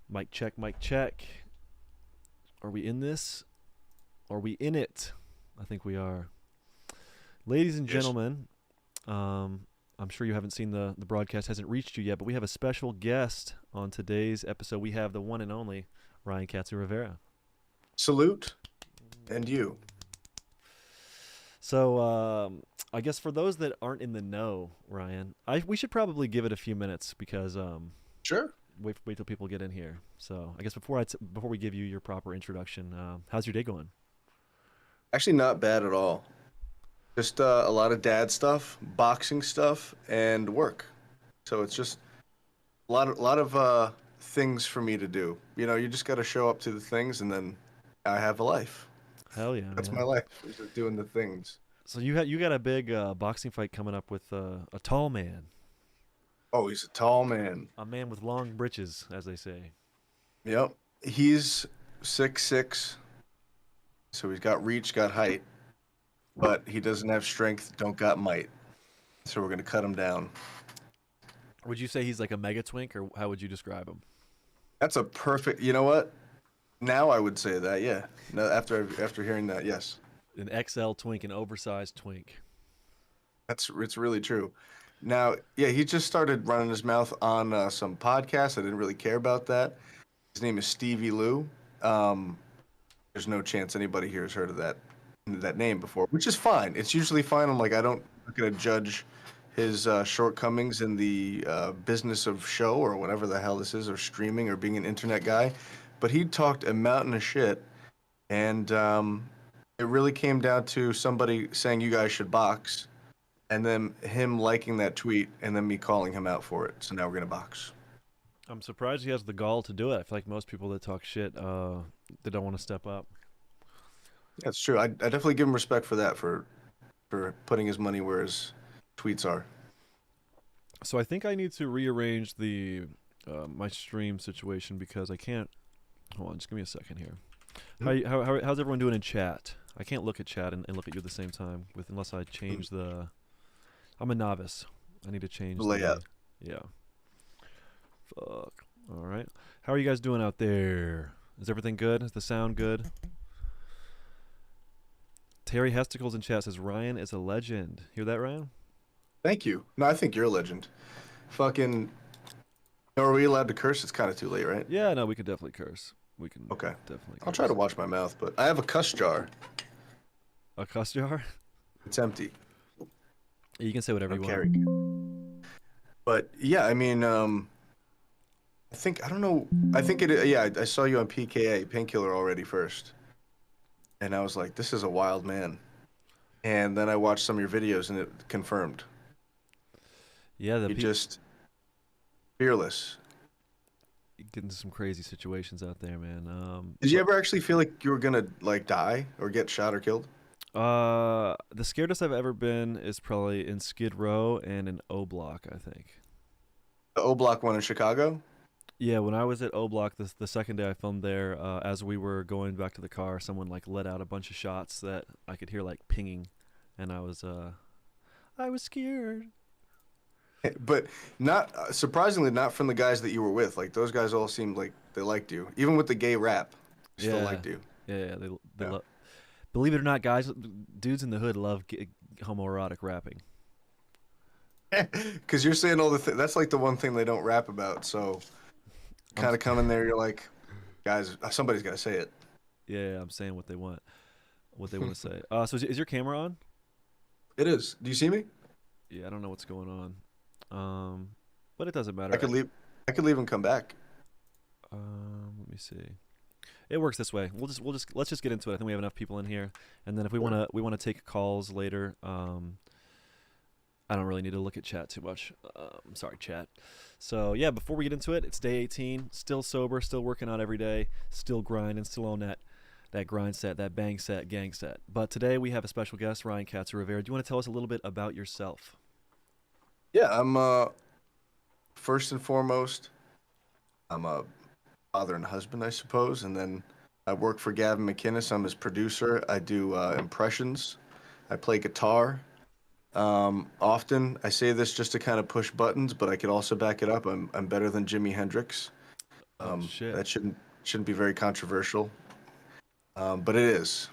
Mic check, mic check. Are we in this? Are we in it? I think we are. Ladies and Yes. gentlemen, I'm sure you haven't seen the broadcast hasn't reached you yet, but we have a special guest on today's episode. We have the one and only Ryan Katsu Rivera. Salute. And you. So I guess for those that aren't in the know, Ryan, we should probably give it a few minutes because Sure. wait till people get in here. So I guess before we give you your proper introduction, how's your day going? Actually, not bad at all. Just a lot of dad stuff, boxing stuff, and work. So it's just a lot of things for me to do. You just got to show up to the things, and then I have a life. Hell yeah, That's my man. life. Is just doing the things. So you got a big boxing fight coming up with a tall man, Oh, he's a tall man. a man with long britches, as they say. Yep. He's 6'6", so he's got reach, got height, but he doesn't have strength, don't got might. So we're gonna cut him down. Would you say he's like a mega twink, or how would you describe him? That's a perfect. You know what? Now I would say that, yeah. No, after hearing that, yes, An XL twink, an oversized twink. it's really true. Now, yeah, he just started running his mouth on some podcasts. I didn't really care about that. His name is Stevie Lou. Um, there's no chance anybody here has heard of that name before, which is fine. It's usually fine. I'm not gonna judge his shortcomings in the business of show or whatever the hell this is, or streaming or being an internet guy. But he talked a mountain of shit, and it really came down to somebody saying you guys should box, and then him liking that tweet, and then me calling him out for it. So now we're gonna box. I'm surprised he has the gall to do it. I feel like most people that talk shit, they don't want to step up. That's true. I definitely give him respect for that, for putting his money where his tweets are. So I think I need to rearrange the my stream situation because I can't. Hold on, just give me a second here. How's everyone doing in chat? I can't look at chat and look at you at the same time with unless I change the. I'm a novice. I need to change the. Layout. Yeah. Fuck. All right. How are you guys doing out there? Is everything good? Is the sound good? Terry Hesticles in chat says Ryan is a legend. Hear that, Ryan? Thank you. No, I think you're a legend. Fucking. Are we allowed to curse? It's kind of too late, right? Yeah. No, we can definitely curse. We can Okay. definitely I'll try curse. to watch my mouth, but I have a cuss jar. A cuss jar? It's empty. You can say whatever No you carry. want. But yeah, I mean, I don't know. I think it. Yeah, I saw you on PKA Painkiller already first, and I was like, this is a wild man. And then I watched some of your videos, and it confirmed. Yeah, You just fearless. get into some crazy situations out there, man. Did you ever actually feel like you were gonna like die or get shot or killed? The scariest I've ever been is probably in Skid Row and in O Block, I think. The O Block one in Chicago? Yeah, when I was at O Block, the second day I filmed there, as we were going back to the car, someone like let out a bunch of shots that I could hear like pinging, and I was scared. But not surprisingly, not from the guys that you were with. Like those guys all seemed like they liked you, even with the gay rap. They still Yeah, liked you. yeah, they Yeah. love. Believe it or not, guys, dudes in the hood love homoerotic rapping. Because you're saying all the that's like the one thing they don't rap about. So I'm kind of come in there, you're like, guys, somebody's got to say it. yeah, I'm saying what they want to say. So is your camera on? It is. Do you see me? Yeah, I don't know what's going on. But it doesn't I matter. could leave. I could leave and come back. Let me see. It works this way. Let's just get into it. I think we have enough people in here, and then if Sure. we wanna take calls later. I don't really need to look at chat too much. Sorry, chat. So yeah, before we get into it, it's day 18. Still sober, still working out every day, still grinding, still on that grind set, that bang set, gang set. But today we have a special guest, Ryan Katsu Rivera. Do you want to tell us a little bit about yourself? Yeah, I'm first and foremost, I'm a father and husband, I suppose, and then I work for Gavin McInnes. I'm his producer. I do impressions. I play guitar. Often I say this just to kind of push buttons, but I could also back it up. I'm better than Jimi Hendrix. Oh shit. That shouldn't be very controversial, but it is.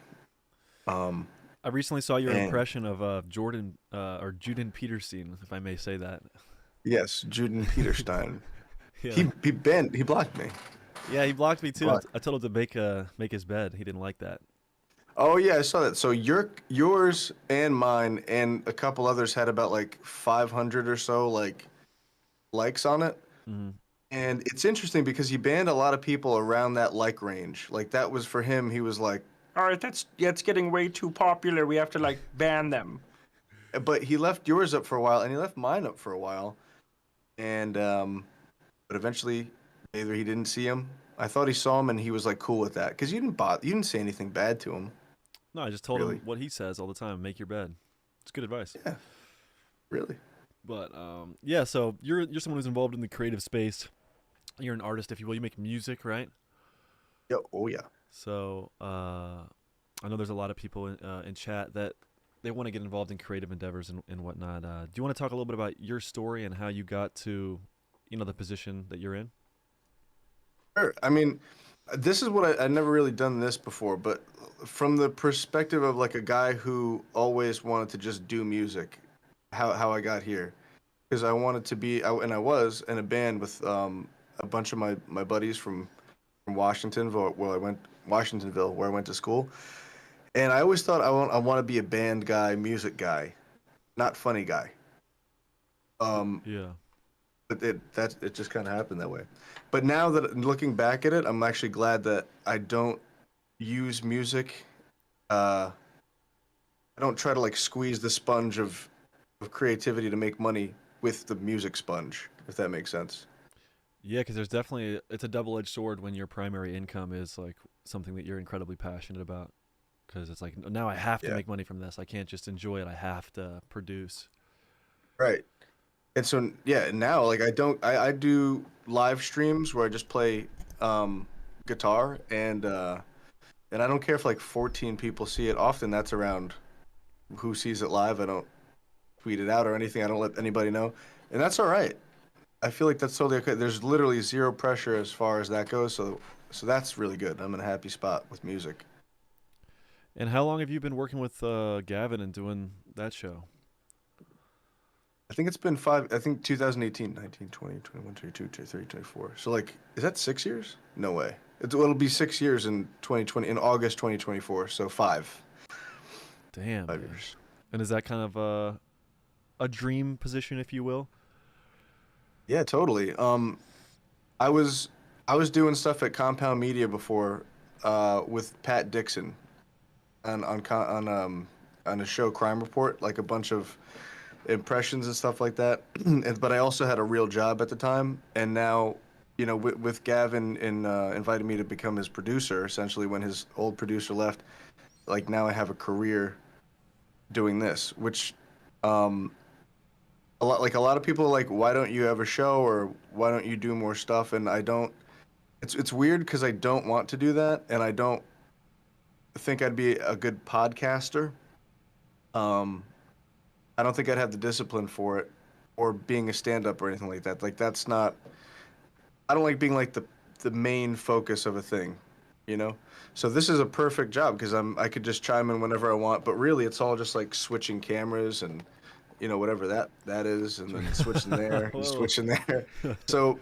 Um, I recently saw your and impression of Jordan or Juden Peterson, if I may say that. yes, Juden Peterstein. Yeah. He blocked me. Yeah, he blocked me too. Blocked. I told him to make his bed. He didn't like that. Oh yeah, I saw that. So yours and mine and a couple others had about like 500 or so like likes on it. Hmm. And it's interesting because he banned a lot of people around that like range. Like that was for him. He was like, "All right, that's getting way too popular. We have to like ban them." But he left yours up for a while, and he left mine up for a while. And but eventually, either he didn't see him. I thought he saw him, and he was like cool with that because you didn't say anything bad to him, No, I just told him really. what he says all the time. Make your bed. It's good advice. Yeah, really. But yeah, so you're someone who's involved in the creative space. You're an artist, if you will. You make music, right? Yeah. Oh yeah. So I know there's a lot of people in chat that they want to get involved in creative endeavors and whatnot. Do you want to talk a little bit about your story and how you got to, the position that you're in? Sure. I mean, this is what I never really done this before, but from the perspective of like a guy who always wanted to just do music, how I got here, because I wanted to be, and I was in a band with a bunch of my buddies from Washingtonville, where I went to school, and I always thought I want to be a band guy, music guy, not funny guy. Um, Yeah. but it just kind of happened that way. But now that looking back at it, I'm actually glad that I don't use music. Uh, I don't try to like squeeze the sponge of creativity to make money with the music sponge, if that makes sense. Yeah, because there's definitely it's a double-edged sword when your primary income is like something that you're incredibly passionate about. Because it's like now I have to Yeah. make money from this. I can't just enjoy it. I have to produce. Right. And so yeah, now like I do live streams where I just play guitar and I don't care if like 14 people see it. Often that's around who sees it live. I don't tweet it out or anything. I don't let anybody know. And that's all right. I feel like that's totally okay. There's literally zero pressure as far as that goes. So that's really good. I'm in a happy spot with music. And how long have you been working with Gavin and doing that show? I think it's been five, I think 2018, 19, 20, 21, 22, 23, 24. So like, is that 6 years? No way. It'll be 6 years in 2020, in August 2024. So Damn, five man. years. And is that kind of a dream position, if you will? Yeah, totally. I was, I was doing stuff at Compound Media before, with Pat Dixon on a show Crime Report, like a bunch of impressions and stuff like that. But I also had a real job at the time, and now, with Gavin invited me to become his producer, essentially when his old producer left. Like now I have a career doing this, which um, a lot of people are like, why don't you have a show or why don't you do more stuff? And I don't. It's weird because I don't want to do that, and I don't think I'd be a good podcaster. Um, I don't think I'd have the discipline for it, or being a stand-up or anything like that. Like that's not. I don't like being like the main focus of a thing, you know. So this is a perfect job because I could just chime in whenever I want. But really, it's all just like switching cameras and whatever that is, and then switching there and Whoa. switching there. So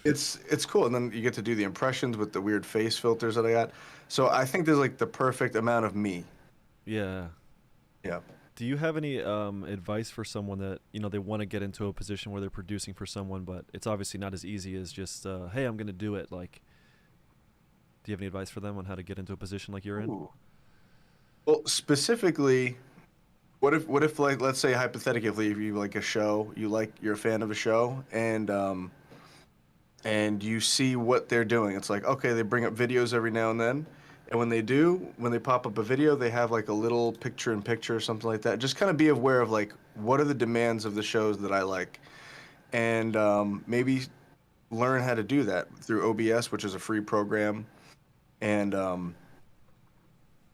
it's cool, and then you get to do the impressions with the weird face filters that I got. So I think there's like the perfect amount of me. Yeah. Yeah. Do you have any advice for someone that they want to get into a position where they're producing for someone, but it's obviously not as easy as just hey, I'm gonna do it. Like, do you have any advice for them on how to get into a position like you're in? Ooh. Well, specifically, what if like let's say hypothetically, if you like a show, you're a fan of a show, and you see what they're doing. It's like, okay, they bring up videos every now and then. And when they pop up a video, they have like a little picture in picture or something like that. Just kind of be aware of like, what are the demands of the shows that I like? And maybe learn how to do that through OBS, which is a free program. And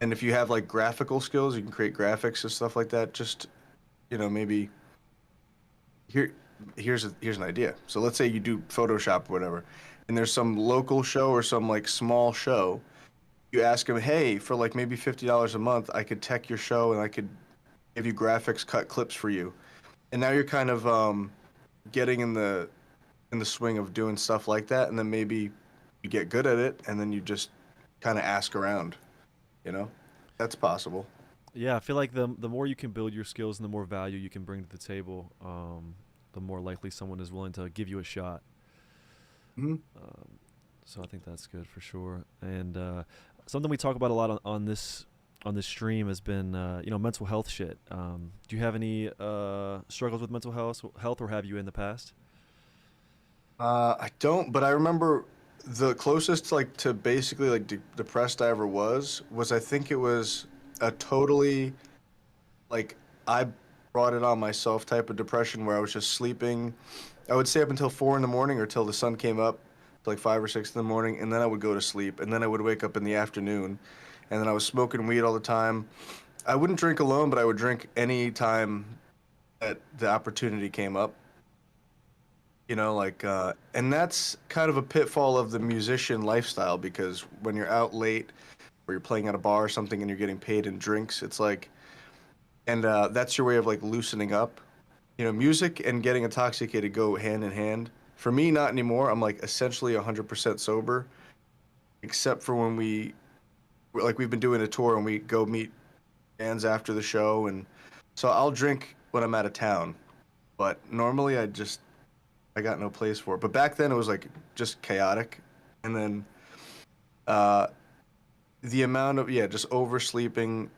and if you have like graphical skills, you can create graphics and stuff like that. Just, maybe here here's an idea. So let's say you do Photoshop or whatever. and there's some local show or some like small show, you ask them, hey, for like maybe $50 a month, I could tech your show and I could give you graphics, cut clips for you. And now you're kind of getting in the swing of doing stuff like that, and then maybe you get good at it, and then you just kind of ask around, you know? That's possible. Yeah, I feel like the more you can build your skills and the more value you can bring to the table, the more likely someone is willing to give you a shot. Hmm. Um, so I think that's good for sure. And something we talk about a lot on this stream has been mental health shit. Do you have any struggles with mental health, or have you in the past? I don't, but I remember the closest like to basically like depressed I ever was I think it was a totally like I brought it on myself type of depression where I was just sleeping. I would stay up until 4 in the morning or till the sun came up, like 5 or 6 in the morning, and then I would go to sleep, and then I would wake up in the afternoon, and then I was smoking weed all the time. I wouldn't drink alone, but I would drink any time that the opportunity came up. And that's kind of a pitfall of the musician lifestyle because when you're out late or you're playing at a bar or something and you're getting paid in drinks, it's like, and that's your way of like loosening up. Music and getting intoxicated go hand in hand. For me, not anymore. I'm like essentially 100% sober, except for when we've been doing a tour and we go meet bands after the show. And so I'll drink when I'm out of town, but normally I got no place for it. But back then it was like just chaotic. And then uh, the amount of, yeah, just oversleeping,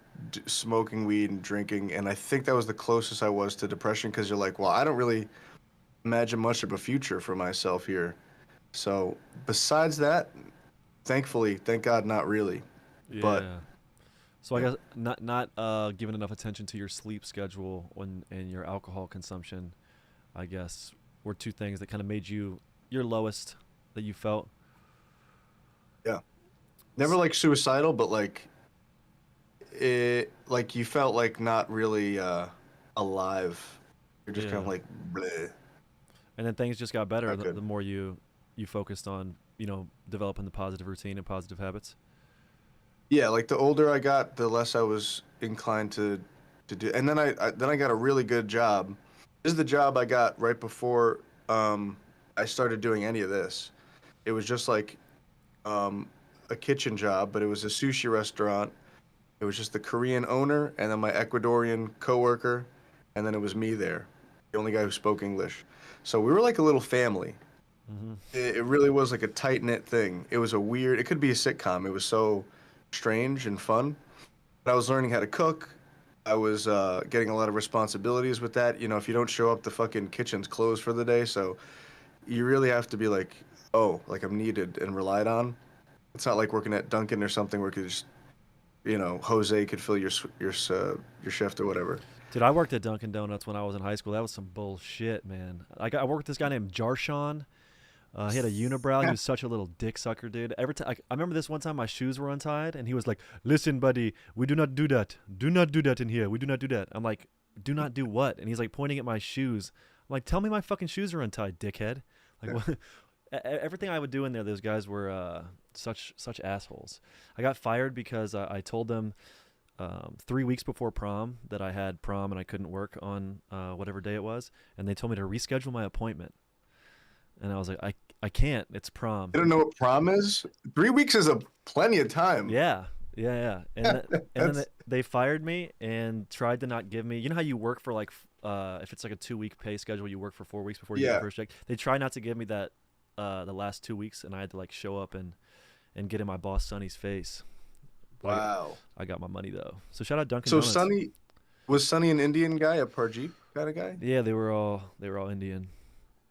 smoking weed and drinking. And I think that was the closest I was to depression because you're like, well, I don't really imagine much of a future for myself here. So besides that, thankfully, thank God, not really. But Yeah. So I yeah, guess not giving enough attention to your sleep schedule and your alcohol consumption, I guess, were two things that kind of made you your lowest that you felt. yeah. Never like suicidal, but like you felt like not really alive. You're just kind of Yeah. like bleh, And then things just got better not the good. more you focused on developing the positive routine and positive habits. Yeah, like the older I got, the less I was inclined to do. And then I got a really good job. This is the job I got right before I started doing any of this. It was just like um, a kitchen job, but it was a sushi restaurant. It was just the Korean owner and then my Ecuadorian coworker, and then it was me there, the only guy who spoke English. So we were like a little family. Hmm. It really was like a tight knit thing. It was a weird. It could be a sitcom. It was so strange and fun. But I was learning how to cook. I was getting a lot of responsibilities with that. If you don't show up, the fucking kitchen's closed for the day. So you really have to be like, oh, like I'm needed and relied on. It's not like working at Dunkin' or something where it could just, Jose could fill your shift or whatever. Dude, I worked at Dunkin' Donuts when I was in high school. That was some bullshit, man. I worked with this guy named Jarshawn. He had a unibrow. He was such a little dick sucker, dude. Every time I remember this one time, my shoes were untied, and he was like, "Listen, buddy, we do not do that. Do not do that in here. We do not do that." I'm like, "Do not do what?" And he's like pointing at my shoes. I'm like, "Tell me my fucking shoes are untied, dickhead." Like, Yeah. what? Everything I would do in there, those guys were such assholes. I got fired because I told them 3 weeks before prom that I had prom and I couldn't work on whatever day it was, and they told me to reschedule my appointment. And I was like, I can't. It's prom. You don't know what prom is? 3 weeks is a plenty of time. Yeah, yeah, yeah. And then That's they fired me and tried to not give me. You know how you work for like if it's like a 2 week pay schedule, you work for 4 weeks before you get your yeah. first check. They try not to give me that the last 2 weeks, and I had to like show up and get in my boss Sonny's face. But Wow. I got my money though. So shout out Dunkin' So Donuts. Sonny was Sonny an Indian guy, a Parjeet kind of guy? Yeah, they were all Indian.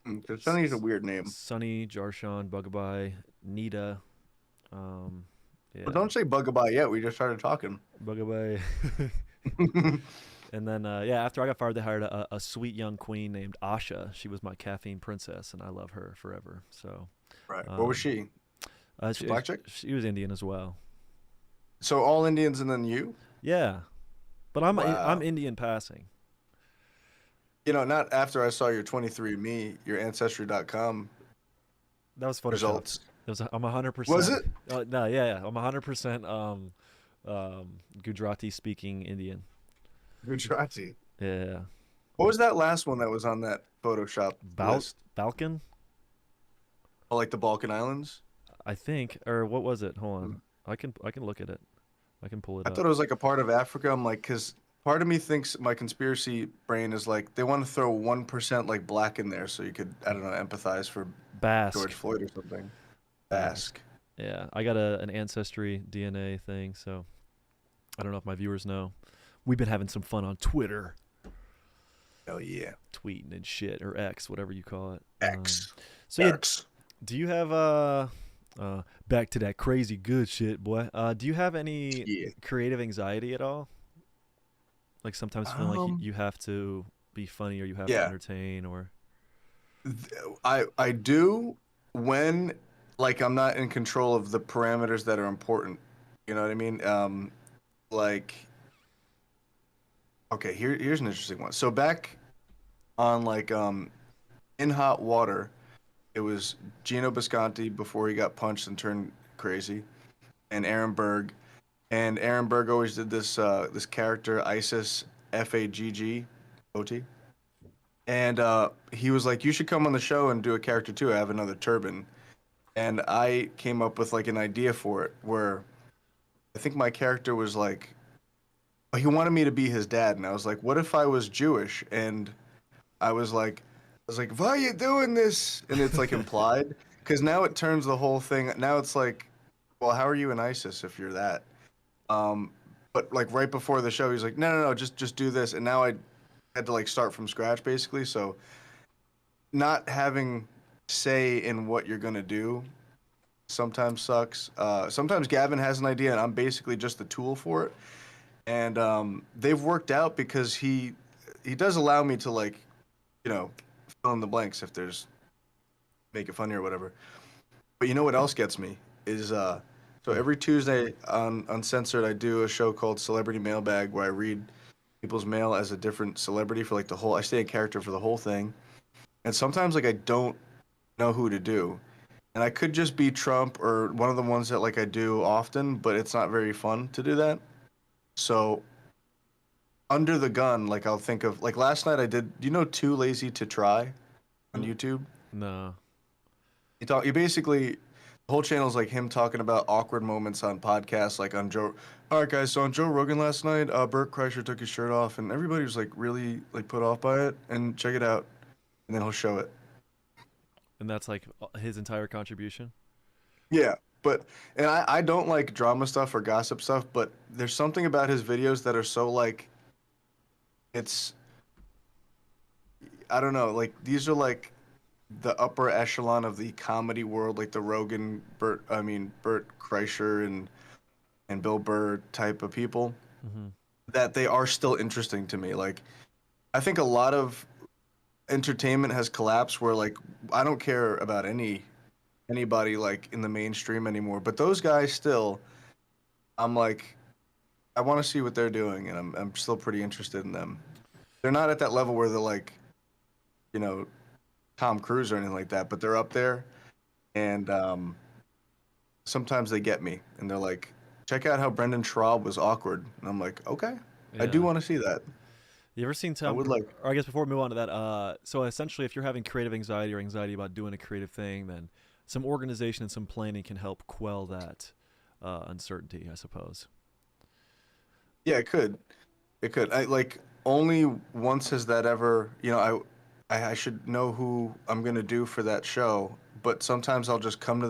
Because Sonny's a weird name. Sunny, Jarshawn, Bugabai, Nita. Um, But yeah, don't say bugabye yet. We just started talking. Bugabai. And then, yeah, after I got fired, they hired a sweet young queen named Asha. She was my caffeine princess, and I love her forever. So, Right. What was um, she? She a she, black chick? she was Indian as well. So all Indians and then you? Yeah, but I'm Wow. Indian passing. Not after I saw your 23andMe, your Ancestry.com That was photoshopped. results. It was. I'm 100 Was percent. it? No, yeah, yeah. I'm 100% Gujarati speaking Indian. Gujarati. Yeah. What was that last one that was on that Photoshop list? Balkan, Oh, like the Balkan Islands? I think, or what was it? Hold on. I can look at it. I can pull it I up. thought it was like a part of Africa. I'm like, because part of me thinks my conspiracy brain is like they want to throw 1% like black in there so you could, I don't know, empathize for George Basque. Floyd or something. Basque. Basque. Yeah, I got an ancestry DNA thing, so I don't know if my viewers know. We've been having some fun on Twitter, Oh yeah. tweeting and shit, or X, whatever you call it. X. So yeah, X. do you have back to that crazy good shit, boy? Do you have any Yeah. creative anxiety at all? Like sometimes feeling like Um, you have to be funny or you have to yeah. entertain or I do when like I'm not in control of the parameters that are important. You know what I mean? Like okay, here's an interesting one. So back on like in hot water, it was Gino Bisconti before he got punched and turned crazy, and Aaron Berg. And Aaron Berg always did this character Isis Faggot, and he was like, "You should come on the show and do a character too. I have another turban." And I came up with like an idea for it where I think my character was like, he wanted me to be his dad, and I was like, "What if I was Jewish?" And I was like, "Why are you doing this?" And it's like implied because now it turns the whole thing. Now it's like, well, how are you in ISIS if you're that? Um, but like right before the show, he's like, "No, no, no, just do this." And now I had to like start from scratch basically. So not having say in what you're gonna do sometimes sucks. Sometimes Gavin has an idea, and I'm basically just the tool for it. And they've worked out because he does allow me to like, you know, fill in the blanks if there's make it funny or whatever. But you know what else gets me is so Hmm. every Tuesday on Uncensored I do a show called Celebrity Mailbag where I read people's mail as a different celebrity for like the whole. I stay in character for the whole thing, and sometimes like I don't know who to do, and I could just be Trump or one of the ones that like I do often, but it's not very fun to do that. So under the gun, like I'll think of like last night I did. Do you know Too Lazy to Try on YouTube? no. You basically the whole channel is like him talking about awkward moments on podcasts, like on Joe. All right, guys. So on Joe Rogan last night, Bert Kreischer took his shirt off, and everybody was like really like put off by it. And check it out, and then he'll show it. And that's like his entire contribution. Yeah, but and I don't like drama stuff or gossip stuff, but there's something about his videos that are so like it's I don't know, like these are like the upper echelon of the comedy world, like the Rogan, Bert Kreischer and Bill Burr type of people, Hmm. that they are still interesting to me. Like I think a lot of entertainment has collapsed where like I don't care about anybody like in the mainstream anymore, but those guys still I'm like I want to see what they're doing and I'm still pretty interested in them. They're not at that level where they're like, you know, Tom Cruise or anything like that, but they're up there and sometimes they get me and they're like, check out how Brendan Schaub was awkward. And I'm like, okay, I do Yeah. want to see that. You ever seen I Tom? would like, Or I guess before we move on to that, so essentially, if you're having creative anxiety or anxiety about doing a creative thing, then some organization and some planning can help quell that uncertainty, I suppose. yeah, it could. It could. I like only once has that ever, I should know who I'm gonna do for that show, but sometimes I'll just come to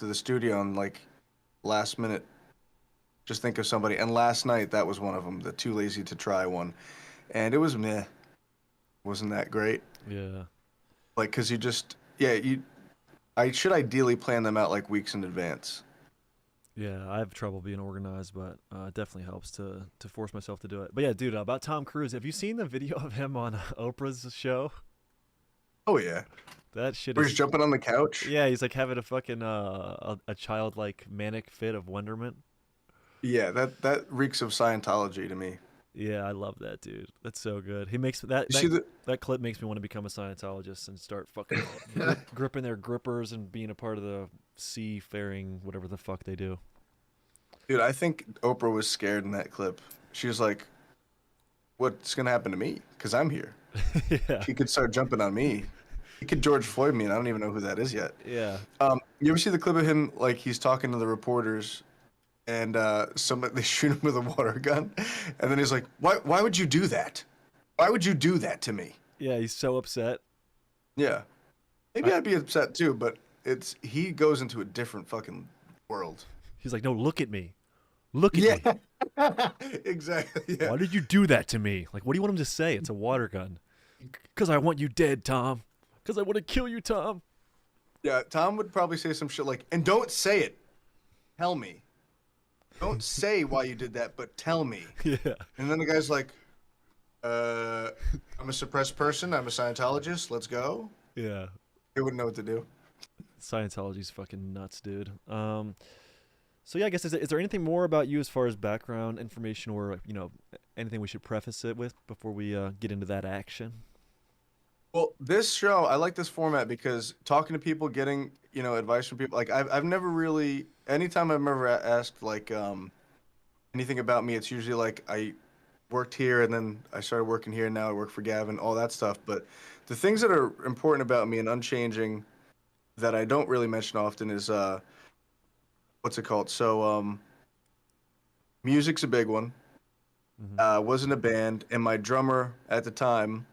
the studio and like last minute just think of somebody. And last night that was one of them, the Too Lazy to Try one, and it was meh. Wasn't that great? Yeah. Like, cause you just yeah you I should ideally plan them out like weeks in advance. Yeah, I have trouble being organized, but it definitely helps to force myself to do it. But yeah, dude, about Tom Cruise, have you seen the video of him on Oprah's show? Oh yeah, That shit we're just is. jumping on the couch. Yeah, he's like having a fucking a childlike manic fit of wonderment. Yeah, that reeks of Scientology to me. Yeah, I love that dude. That's so good. He makes that You that see the that clip makes me want to become a Scientologist and start fucking gripping their grippers and being a part of the seafaring whatever the fuck they do. dude. I think Oprah was scared in that clip. She was like, "What's gonna happen to me? Because I'm here." Yeah. He could start jumping on me. He could George Floyd me, and I don't even know who that is yet. Yeah. You ever see the clip of him like he's talking to the reporters, and somebody they shoot him with a water gun, and then he's like, "Why would you do that? Why would you do that to me?" Yeah, he's so upset. Yeah, maybe I, I'd be upset too, but it's he goes into a different fucking world. he's like, "No, look at me. Look at Yeah, me. exactly. Yeah, Why did you do that to me?" Like, what do you want him to say? It's a water gun. Cuz I want you dead, Tom. Cuz I want to kill you, Tom. yeah. Tom would probably say some shit like, "And don't say it. Tell me. Don't say why you did that, but tell me." Yeah. And then the guy's like, I'm a suppressed person. I'm a Scientologist. Let's go." Yeah. He wouldn't know what to do. Scientology's fucking nuts, dude. So yeah, I guess is there anything more about you as far as background information or anything we should preface it with before we get into that action? Well, this show, I like this format because talking to people, getting, advice from people, like I've never really, anytime I've ever asked like anything about me, it's usually like I worked here and then I started working here and now I work for Gavin, all that stuff. But the things that are important about me and unchanging that I don't really mention often is what's it called? So music's a big one. Hmm. Was in a band, and my drummer at the time,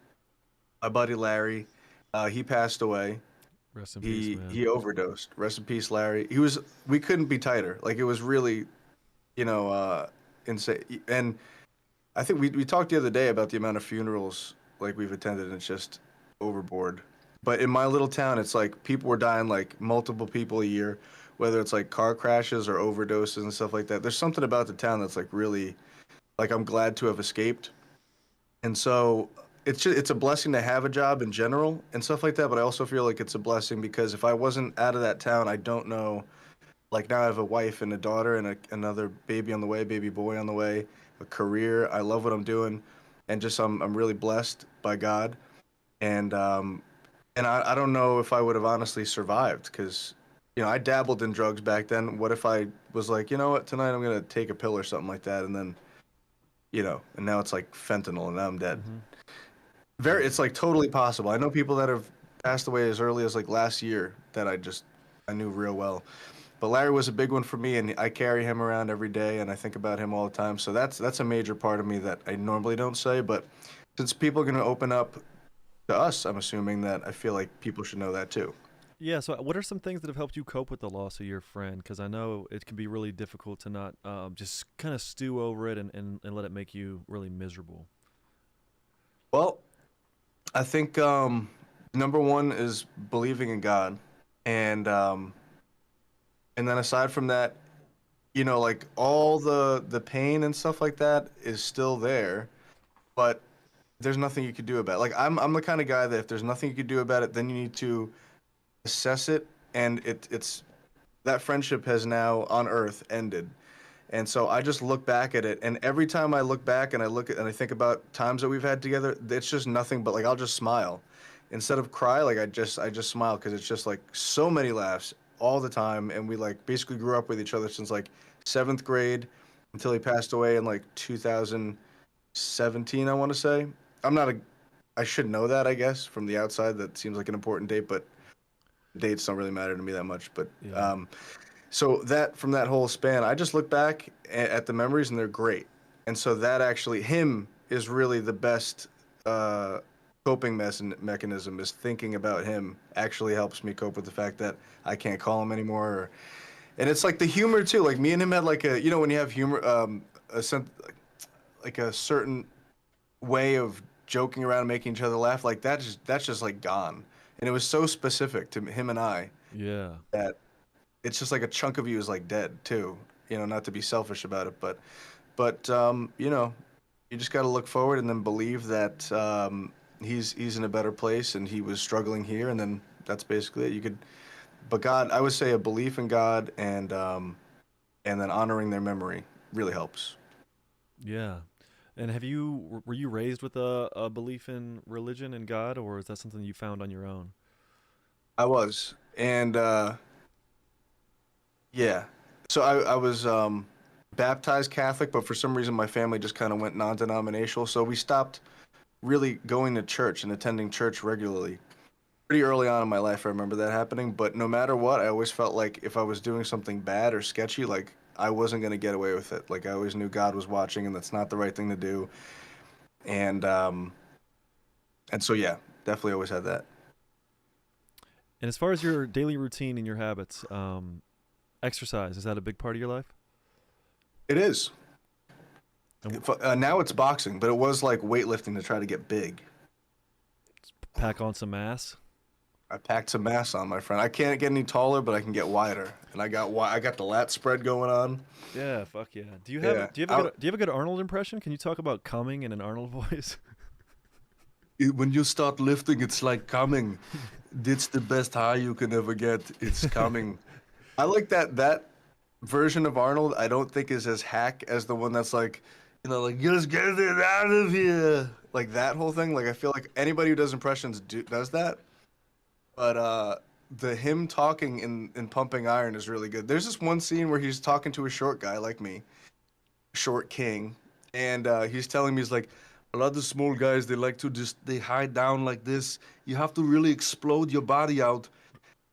my buddy Larry, he passed away. Rest in peace, He man. overdosed. Rest in peace, Larry. We couldn't be tighter. Like it was really, you know, insane. And I think we talked the other day about the amount of funerals like we've attended, and it's just overboard. But in my little town, it's like people were dying like multiple people a year, whether it's like car crashes or overdoses and stuff like that. There's something about the town that's like really like I'm glad to have escaped. And so it's a blessing to have a job in general and stuff like that, but I also feel like it's a blessing because if I wasn't out of that town, I don't know, like now I have a wife and a daughter and another baby on the way, baby boy on the way, a career. I love what I'm doing, and just I'm really blessed by God. And I don't know if I would have honestly survived because I dabbled in drugs back then. What if I was like, you know what, tonight I'm gonna take a pill or something like that, and then and now it's like fentanyl, and now I'm dead. Hmm. Very, Yeah. it's like totally possible. I know people that have passed away as early as like last year that I knew real well. But Larry was a big one for me, and I carry him around every day, and I think about him all the time. So that's a major part of me that I normally don't say. But since people are going to open up to us, I'm assuming that I feel like people should know that too. Yeah. So, what are some things that have helped you cope with the loss of your friend? Because I know it can be really difficult to not just kind of stew over it and let it make you really miserable. Well, I think number one is believing in God, and and then aside from that, like all the pain and stuff like that is still there, but there's nothing you could do about it. Like I'm the kind of guy that if there's nothing you could do about it, then you need to assess it, and it's that friendship has now on Earth ended. And so I just look back at it, and every time I look back and I look at and I think about times that we've had together, it's just nothing but like I'll just smile instead of cry. Like I just smile because it's just like so many laughs all the time, and we like basically grew up with each other since like seventh grade until he passed away in like 2017. I want to say I'm not a I should know that I guess from the outside. That seems like an important date, but dates don't really matter to me that much. But Yeah. so that from that whole span, I just look back at the memories and they're great. And so that actually, him is really the best uh, coping mechanism. Is thinking about him actually helps me cope with the fact that I can't call him anymore. And it's like the humor too. Like me and him had like when you have humor, like a certain way of joking around and making each other laugh. Like that's just like gone. And it was so specific to him and I Yeah. that it's just like a chunk of you is like dead too. Not to be selfish about it, but you just got to look forward and then believe that he's in a better place and he was struggling here, and then that's basically it. But God, I would say a belief in God and then honoring their memory really helps. Yeah. And were you raised with a belief in religion and God, or is that something you found on your own? I was, and yeah. So I was baptized Catholic, but for some reason my family just kind of went non-denominational. So we stopped really going to church and attending church regularly. Pretty early on in my life, I remember that happening. But no matter what, I always felt like if I was doing something bad or sketchy, like I wasn't gonna get away with it. Like I always knew God was watching, and that's not the right thing to do. And so yeah, definitely always had that. And as far as your daily routine and your habits, exercise, is that a big part of your life? It is. And Now it's boxing, but it was like weightlifting to try to get big. pack on some mass. I packed some mass on, my friend. I can't get any taller, but I can get wider, and I got the lat spread going on. Yeah, fuck yeah. Yeah, Do you have a good Arnold impression? Can you talk about coming in an Arnold voice? when you start lifting, it's like coming. It's the best high you can ever get. It's coming. I like that version of Arnold. I don't think is as hack as the one that's like, like just get it out of here. Like that whole thing. Like I feel like anybody who does impressions does that. But the him talking in Pumping Iron is really good. There's this one scene where he's talking to a short guy like me, short king, and he's telling me he's like, a lot of the small guys they like to just they hide down like this. You have to really explode your body out.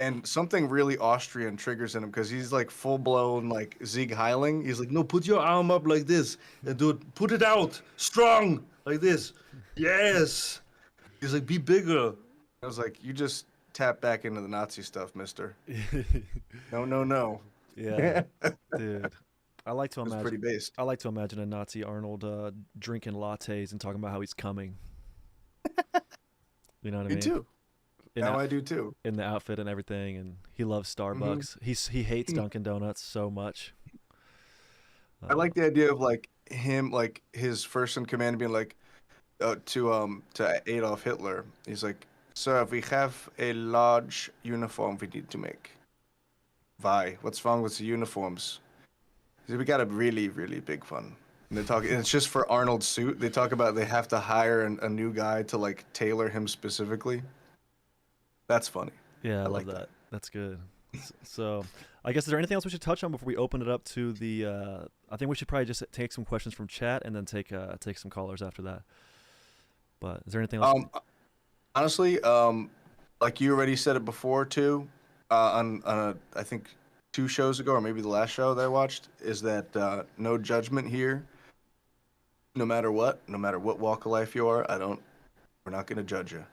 And something really Austrian triggers in him because he's like full blown like Sieg Heiling. He's like, no, put your arm up like this and do it. Put it out strong like this. Yes. He's like, be bigger. I was like, you just tap back into the Nazi stuff, mister. No, no, no. Yeah, It dude. I like to was pretty imagine. based. I like to imagine a Nazi Arnold drinking lattes and talking about how he's coming. You know what I Me mean? too. In Now out, I do too. in the outfit and everything, and he loves Hmm. Starbucks. He hates Dunkin' Donuts so much. I Uh, like the idea of like him, like his first in command being like to Adolf Hitler. He's like, sir, we have a large uniform we need to make. Why? What's wrong with the uniforms? He said, we got a really, really big one. And they talk, and it's just for Arnold's suit. They talk about they have to hire a new guy to like tailor him specifically. That's funny. yeah, I I love like that. that. That's good. So, I guess is there anything else we should touch on before we open it up to the? I think we should probably just take some questions from chat and then take some callers after that. But is there anything else? Um, honestly, like you already said it before too, I think 2 shows ago or maybe the last show that I watched is that no judgment here. No matter what walk of life you are, we're not gonna judge you.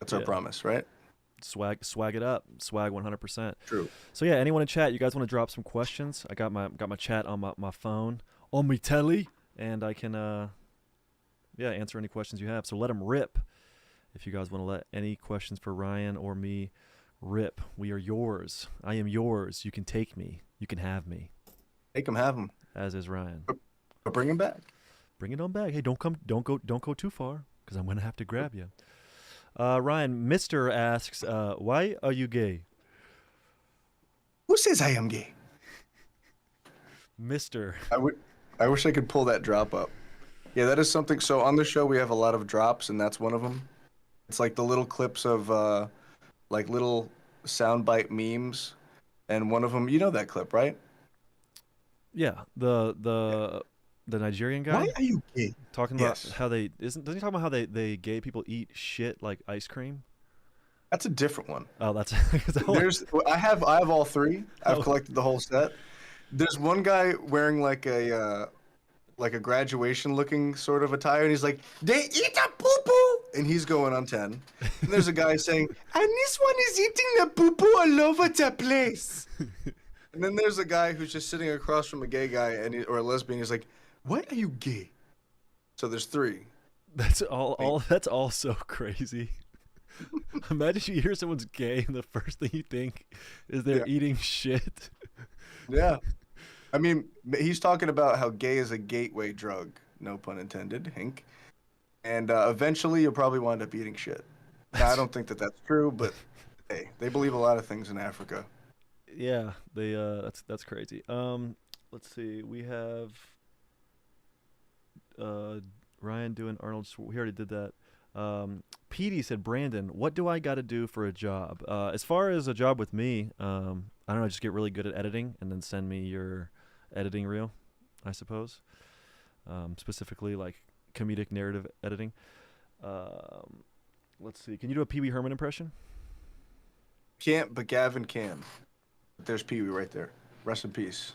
That's our Yeah, promise, right? swag it up, swag 100%. True. So yeah, anyone in chat, you guys want to drop some questions? I got my chat on my phone on my telly, and I can yeah answer any questions you have. So let them rip. If you guys want to let any questions for Ryan or me rip, we are yours. I am yours. You can take me. You can have me. Make them have them, As is Ryan. but bring them back. Bring it on back. Hey, don't go too far, because I'm gonna have to grab you. Ryan, Mister asks, why are you gay, Who says I am gay? Mister? I would. I wish I could pull that drop up. Yeah, that is something. So on the show we have a lot of drops, and that's one of them. It's like the little clips of like little soundbite memes, and one of them, you know that clip, right? Yeah, the Nigerian Why guy are you gay? talking about Yes, how they isn't doesn't he talk about how they gay people eat shit like ice cream? that's a different one. Oh, that's I have all three. I've oh, collected the whole set. There's one guy wearing like a graduation looking sort of attire, and he's like, "They eat a poo poo," and he's going on 10. And there's a guy saying, "And this one is eating the poo poo all over the place." And then there's a guy who's just sitting across from a gay guy or a lesbian. He's like, "Why are you gay?" So there's three. that's all so crazy. Imagine you hear someone's gay and the first thing you think is they're Yeah. eating shit. Yeah. I mean, he's talking about how gay is a gateway drug. No pun intended, Hink. And eventually you'll probably wind up eating shit. Now, I don't think that that's true, but hey, they believe a lot of things in Africa. Yeah, they that's crazy. Let's see. We have Uh, Ryan doing Arnold. We already did that. Petey said, Brandon, what do I got to do for a job? As far as a job with me, I don't know. Just get really good at editing and then send me your editing reel, I suppose. Specifically, like comedic narrative editing. Um, let's see. Can you do a Pee Wee Herman impression? Can't, but Gavin can. There's Pee Wee right there. Rest in peace.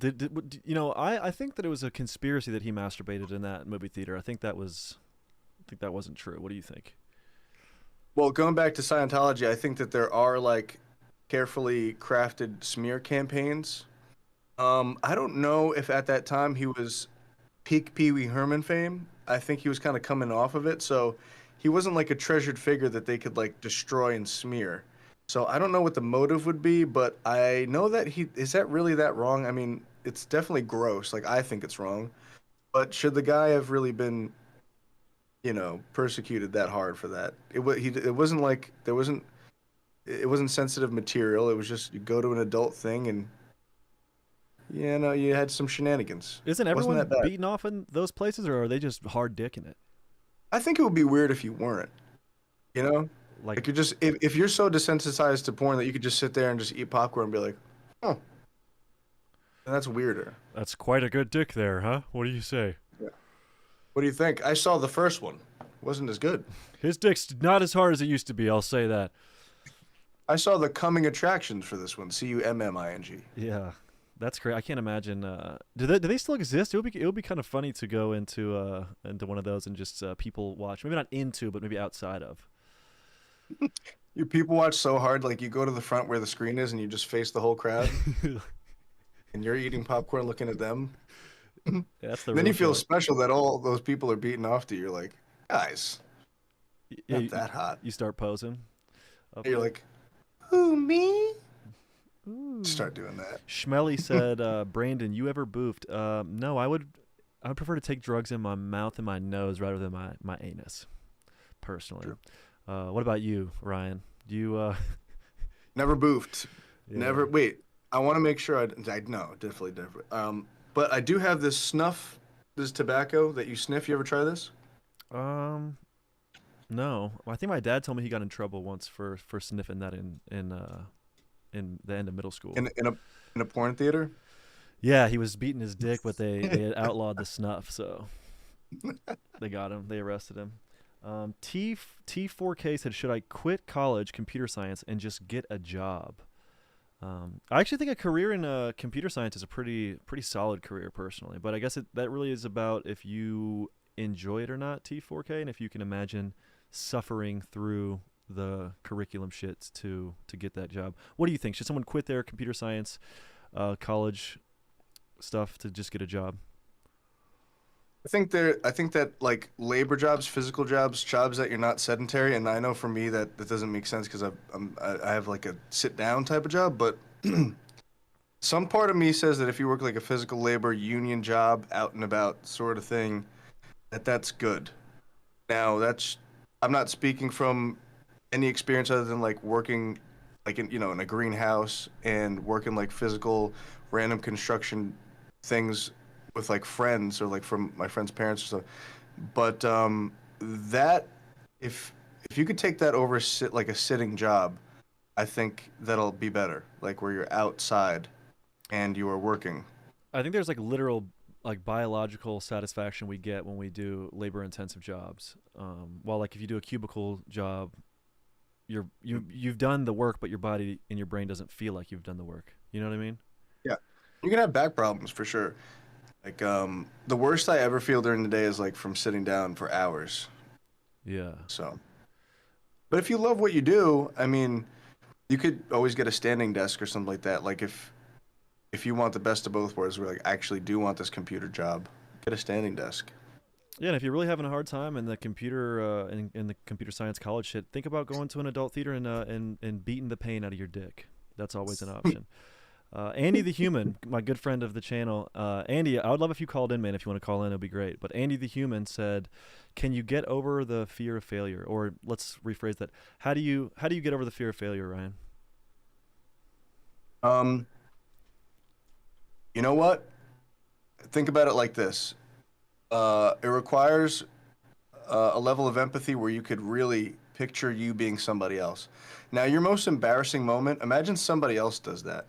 I think that it was a conspiracy that he masturbated in that movie theater. I think that wasn't true. What do you think? Well, going back to Scientology, I think that there are like carefully crafted smear campaigns. I don't know if at that time he was peak Pee Wee Herman fame. I think he was kind of coming off of it, so he wasn't like a treasured figure that they could like destroy and smear. So I don't know what the motive would be, but I know that he is that really that wrong? I mean, it's definitely gross. Like I think it's wrong. But should the guy have really been, persecuted that hard for that? It wasn't like it wasn't sensitive material. It was just you go to an adult thing and you had some shenanigans. Isn't Wasn't that everyone bad? beaten off in those places, or are they just hard dicking it? I think it would be weird if you weren't. You know, Like, like you're just if you're so desensitized to porn that you could just sit there and just eat popcorn and be like, oh, that's weirder. that's quite a good dick there, huh? What do you say? Yeah. What do you think? I saw the first one. Wasn't as good. His dick's not as hard as it used to be. I'll say that. I saw the coming attractions for this one. Cumming. Yeah, that's great. I can't imagine. Do they still exist? It would be kind of funny to go into one of those and just people watch. Maybe not into, but maybe outside of. You people watch so hard, like you go to the front where the screen is and you just face the whole crowd, and you're eating popcorn looking at them. Yeah, that's the Then real you feel shit. special that all those people are beating off to you. You're like, guys, Yeah, not that hot. you start posing. Up You're there. like, who, me? Ooh. Start doing that. Schmelly said, Brandon, you ever boofed? No, I would prefer to take drugs in my mouth and my nose rather than my anus, personally. True. What about you, Ryan? Do you, Never boofed. yeah. Never. Wait, I want to make sure I no, definitely different. But I do have this tobacco that you sniff. You ever try this? Um, no. Well, I think my dad told me he got in trouble once for sniffing that in the end of middle school. In a porn theater? Yeah, he was beating his dick, but they had outlawed the snuff, so they got him. They arrested him. T4K said, "Should I quit college, computer science, and just get a job?" I actually think a career in computer science is a pretty solid career personally, but I guess that really is about if you enjoy it or not, T4K, and if you can imagine suffering through the curriculum shit to get that job. What do you think? Should someone quit their computer science college stuff to just get a job? I think that like labor jobs, physical jobs, jobs that you're not sedentary, and I know for me that doesn't make sense because I have like a sit down type of job, but some part of me says that if you work like a physical labor union job, out and about sort of thing, that's good. Now I'm not speaking from any experience other than like working like in a greenhouse and working like physical random construction things with like friends or like from my friends' parents or stuff. But that if you could take that over like a sitting job, I think that'll be better. Like where you're outside and you are working. I think there's like literal like biological satisfaction we get when we do labor intensive jobs. While like if you do a cubicle job, you've done the work, but your body and your brain doesn't feel like you've done the work. You know what I mean? Yeah, you can have back problems for sure. Like the worst I ever feel during the day is like from sitting down for hours. Yeah. So, but if you love what you do, I mean, you could always get a standing desk or something like that. Like if you want the best of both worlds, where like actually do want this computer job, get a standing desk. Yeah, and if you're really having a hard time in the computer in the computer science college shit, think about going to an adult theater and beating the pain out of your dick. That's always an option. Andy the Human, my good friend of the channel. Andy, I would love if you called in, man. If you want to call in, it'd be great. But Andy the Human said, "Can you get over the fear of failure?" Or let's rephrase that. How do you get over the fear of failure, Ryan? Um, you know what? think about it like this. It requires a level of empathy where you could really picture you being somebody else. Now, your most embarrassing moment, imagine somebody else does that.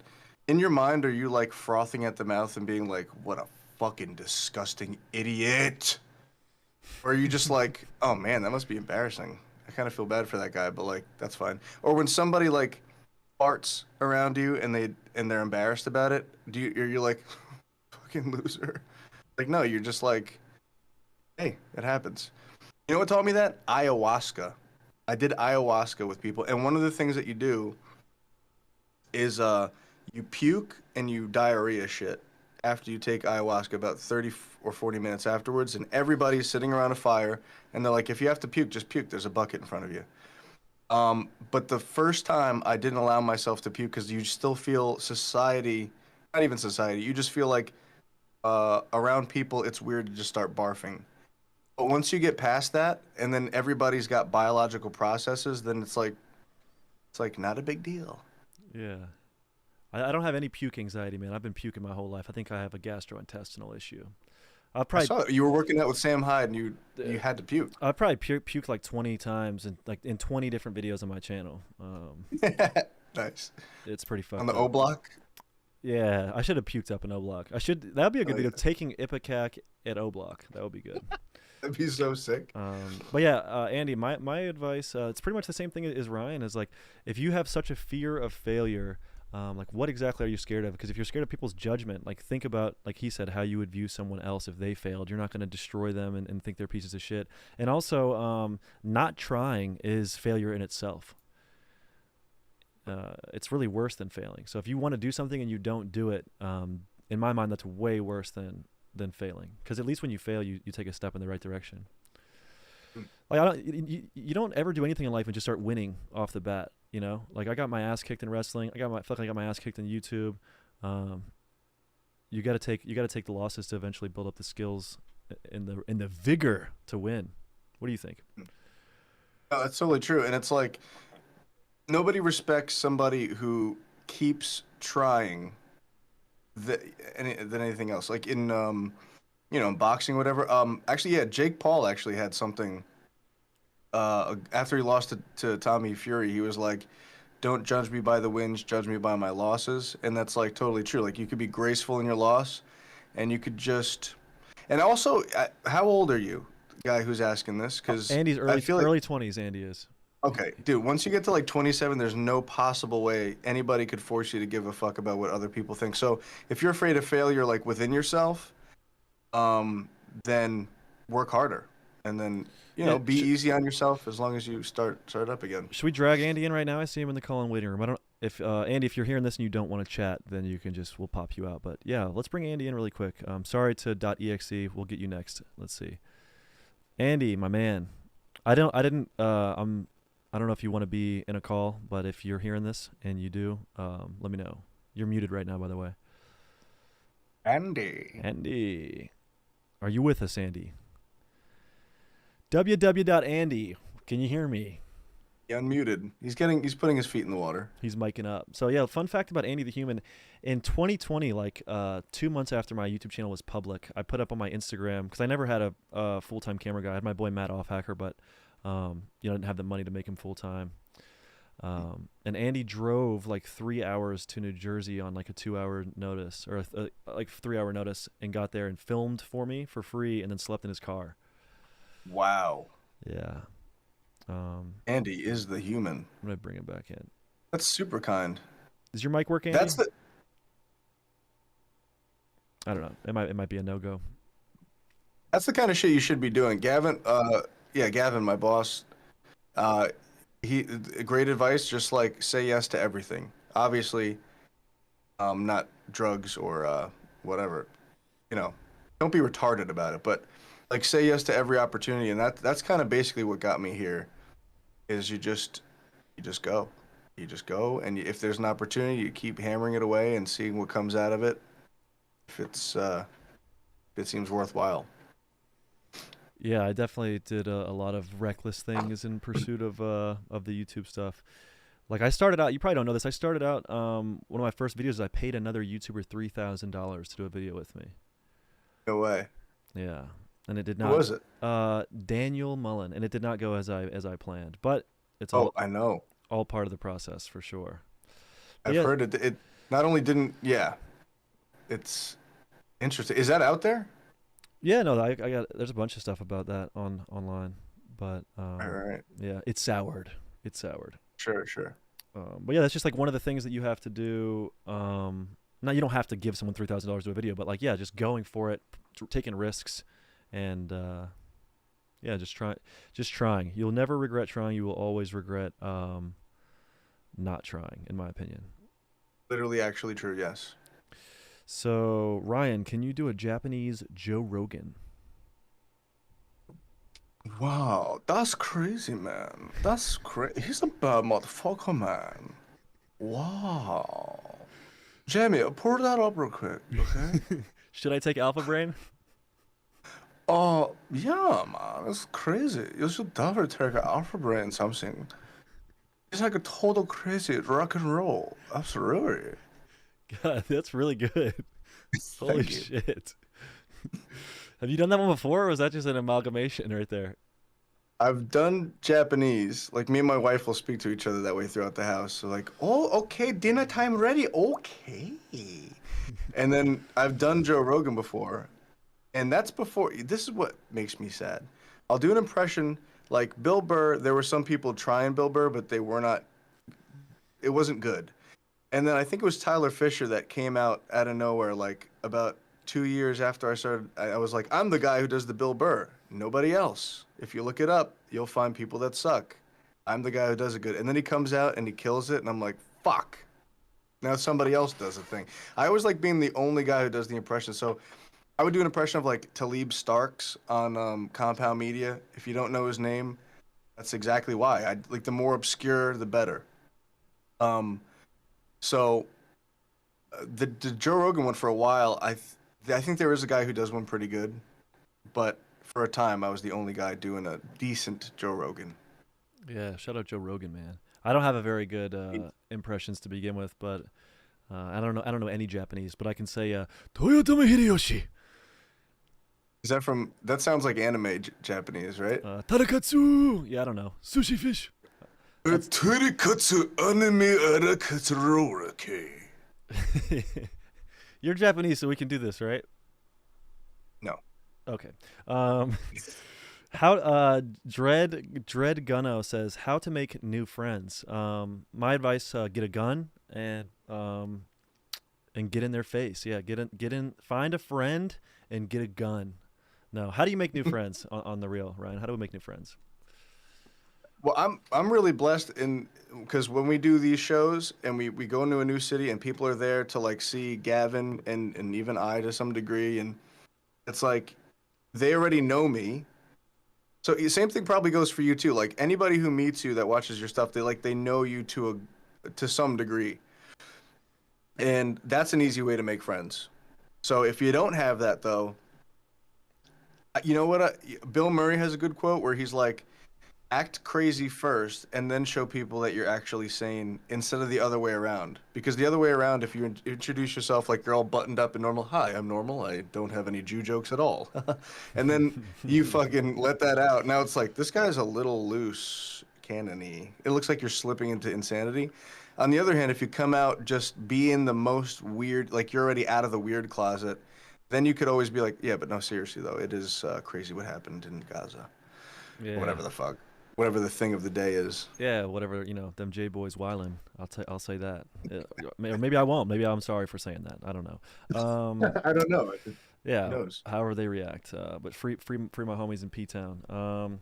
In your mind, are you like frothing at the mouth and being like, what a fucking disgusting idiot? Or are you just like, oh man, that must be embarrassing. I kind of feel bad for that guy, but like, that's fine. Or when somebody like farts around you and they're embarrassed about it, are you like, fucking loser? Like, no, you're just like, hey, it happens. You know what taught me that? Ayahuasca. I did ayahuasca with people, and one of the things that you do is you puke and you diarrhea shit after you take ayahuasca about 30 or 40 minutes afterwards, and everybody's sitting around a fire, and they're like, if you have to puke, just puke. There's a bucket in front of you. But the first time I didn't allow myself to puke because you still feel society, not even society, you just feel like around people, it's weird to just start barfing. But once you get past that, and then everybody's got biological processes, then it's like not a big deal. Yeah. I don't have any puke anxiety, man. I've been puking my whole life. I think I have a gastrointestinal issue. I'll I probably saw it. You were working out with Sam Hyde, and you had to puke. I probably puked like 20 times and like in 20 different videos on my channel. Nice. It's pretty On fucked the O up. block. Yeah, I should have puked up an O block. I should. That would be a Oh good yeah, video. Taking Ipecac at O block. That would be good. that'd be so sick. But yeah, Andy, my advice, it's pretty much the same thing as Ryan. Is like, if you have such a fear of failure, like what exactly are you scared of? Because if you're scared of people's judgment, like think about, like he said, how you would view someone else if they failed. You're not going to destroy them and think they're pieces of shit. And also, not trying is failure in itself. It's really worse than failing. So if you want to do something and you don't do it, in my mind, that's way worse than failing. Because at least when you fail, you take a step in the right direction. Like you don't ever do anything in life and just start winning off the bat. You know, like I got my ass kicked in wrestling. I felt like I got my ass kicked in YouTube. You got to take the losses to eventually build up the skills and the vigor to win. What do you think? No, that's totally true. And it's like nobody respects somebody who keeps trying than anything else. Like in in boxing or whatever. Actually, yeah, Jake Paul actually had something. After he lost to Tommy Fury, he was like, "Don't judge me by the wins, judge me by my losses," and that's like totally true. Like you could be graceful in your loss, and you could just. And also, how old are you, guy who's asking this? Because Andy's I feel like early 20s. Andy is. okay, dude. Once you get to like 27, there's no possible way anybody could force you to give a fuck about what other people think. So if you're afraid of failure, like within yourself, then work harder, and then Yeah. be easy on yourself as long as you start up again. Should we drag Andy in right now? I see him in the call-in waiting room. I don't. If Andy, if you're hearing this and you don't want to chat, then you can we'll pop you out. But yeah, let's bring Andy in really quick. Sorry to .exe. We'll get you next. Let's see. Andy, my man. I don't know if you want to be in a call, but if you're hearing this and you do, let me know. You're muted right now, by the way. Andy. Andy, are you with us, Andy? www.andy. Can you hear me? He unmuted. He's putting his feet in the water. He's miking up. So yeah, fun fact about Andy the Human. In 2020, like 2 months after my YouTube channel was public, I put up on my Instagram, because I never had a full-time camera guy. I had my boy Matt Offhacker, but didn't have the money to make him full-time. And Andy drove like 3 hours to New Jersey on like a 2-hour notice, or like 3-hour notice, and got there and filmed for me for free, and then slept in his car. Wow. Yeah. Andy is the human. I'm gonna bring him back in. That's super kind. Does your mic work, Andy? That's the. I don't know. It might be a no-go. That's the kind of shit you should be doing, Gavin. Gavin, my boss. Great advice. Just like say yes to everything. Obviously, not drugs or whatever. Don't be retarded about it. But like say yes to every opportunity, and that's kind of basically what got me here. Is you just go, and if there's an opportunity, you keep hammering it away and seeing what comes out of it. If it seems worthwhile. Yeah, I definitely did a lot of reckless things in pursuit of the YouTube stuff. Like I started out, you probably don't know this. I started out one of my first videos. I paid another YouTuber $3,000 to do a video with me. No way. Yeah, and it did Who not. was it? Daniel Mullen, and it did not go as I planned. But it's Oh, all I know. all part of the process for sure. But I've yeah, heard it. It not only didn't. Yeah, it's interesting. Is that out there? yeah, no, I got there's a bunch of stuff about that online, but Right, right, right. yeah, it's soured. It's soured. Sure, sure. But yeah, that's just like one of the things that you have to do. Now you don't have to give someone $3,000 to a video, but like yeah, just going for it, taking risks, and yeah, just trying. You'll never regret trying. You will always regret not trying, in my opinion. Literally, actually true. Yes. So Ryan, can you do a Japanese Joe Rogan? Wow, that's crazy, man. That's crazy. He's a bad motherfucker, man. Wow. Jamie, pull that up real quick, okay? Should I take Alpha Brain? Oh, yeah, man. That's crazy. You should definitely take an alpha brain something. It's like a total crazy rock and roll. Absolutely. God, that's really good. Holy Thank you. shit. Have you done that one before, or was that just an amalgamation right there? I've done Japanese. Like me and my wife will speak to each other that way throughout the house. So like, oh, okay, dinner time ready. Okay. And then I've done Joe Rogan before, and that's before. This is what makes me sad. I'll do an impression like Bill Burr. There were some people trying Bill Burr, but they were not. It wasn't good. And then I think it was Tyler Fisher that came out of nowhere, like about 2 years after I started. I was like, I'm the guy who does the Bill Burr. Nobody else. If you look it up, you'll find people that suck. I'm the guy who does it good. And then he comes out and he kills it, and I'm like, fuck. Now somebody else does the thing. I always like being the only guy who does the impression. So I would do an impression of like Talib Starks on Compound Media. If you don't know his name, that's exactly why. I like the more obscure, the better. Um, so the Joe Rogan one for a while, I think there is a guy who does one pretty good, but for a time I was the only guy doing a decent Joe Rogan. Yeah, shout out Joe Rogan, man. I don't have a very good impressions to begin with, but I don't know any Japanese, but I can say Toyotama Hideyoshi, Is that from? That sounds like anime Japanese, right? Tarakatsu. Yeah, I don't know. Sushi fish. That's Katsu anime arakatsurorake. You're Japanese, so we can do this, right? No. Okay. Um, how Dread Gunno says how to make new friends. My advice: get a gun and get in their face. Yeah, get in. Find a friend and get a gun. No, how do you make new friends on the real, Ryan? How do we make new friends? Well, I'm really blessed in because when we do these shows and we go into a new city and people are there to like see Gavin and even I to some degree, and it's like they already know me. So same thing probably goes for you too. Like anybody who meets you that watches your stuff, they know you to some degree. And that's an easy way to make friends. So if you don't have that though, you know what? Bill Murray has a good quote where he's like, act crazy first and then show people that you're actually sane instead of the other way around. Because the other way around, if you introduce yourself like you're all buttoned up and normal, hi, I'm normal. I don't have any Jew jokes at all. And then you fucking let that out. Now it's like, this guy's a little loose cannon-y. It looks like you're slipping into insanity. On the other hand, if you come out just being the most weird, like you're already out of the weird closet, then you could always be like, yeah, but no, seriously though, it is crazy what happened in Gaza. Yeah. Whatever the fuck. Whatever the thing of the day is. Yeah, whatever, them J boys wildin'. I'll say that. Yeah, or maybe I won't. Maybe I'm sorry for saying that. I don't know. I don't know. Who Yeah, knows? however they react. But free my homies in P Town.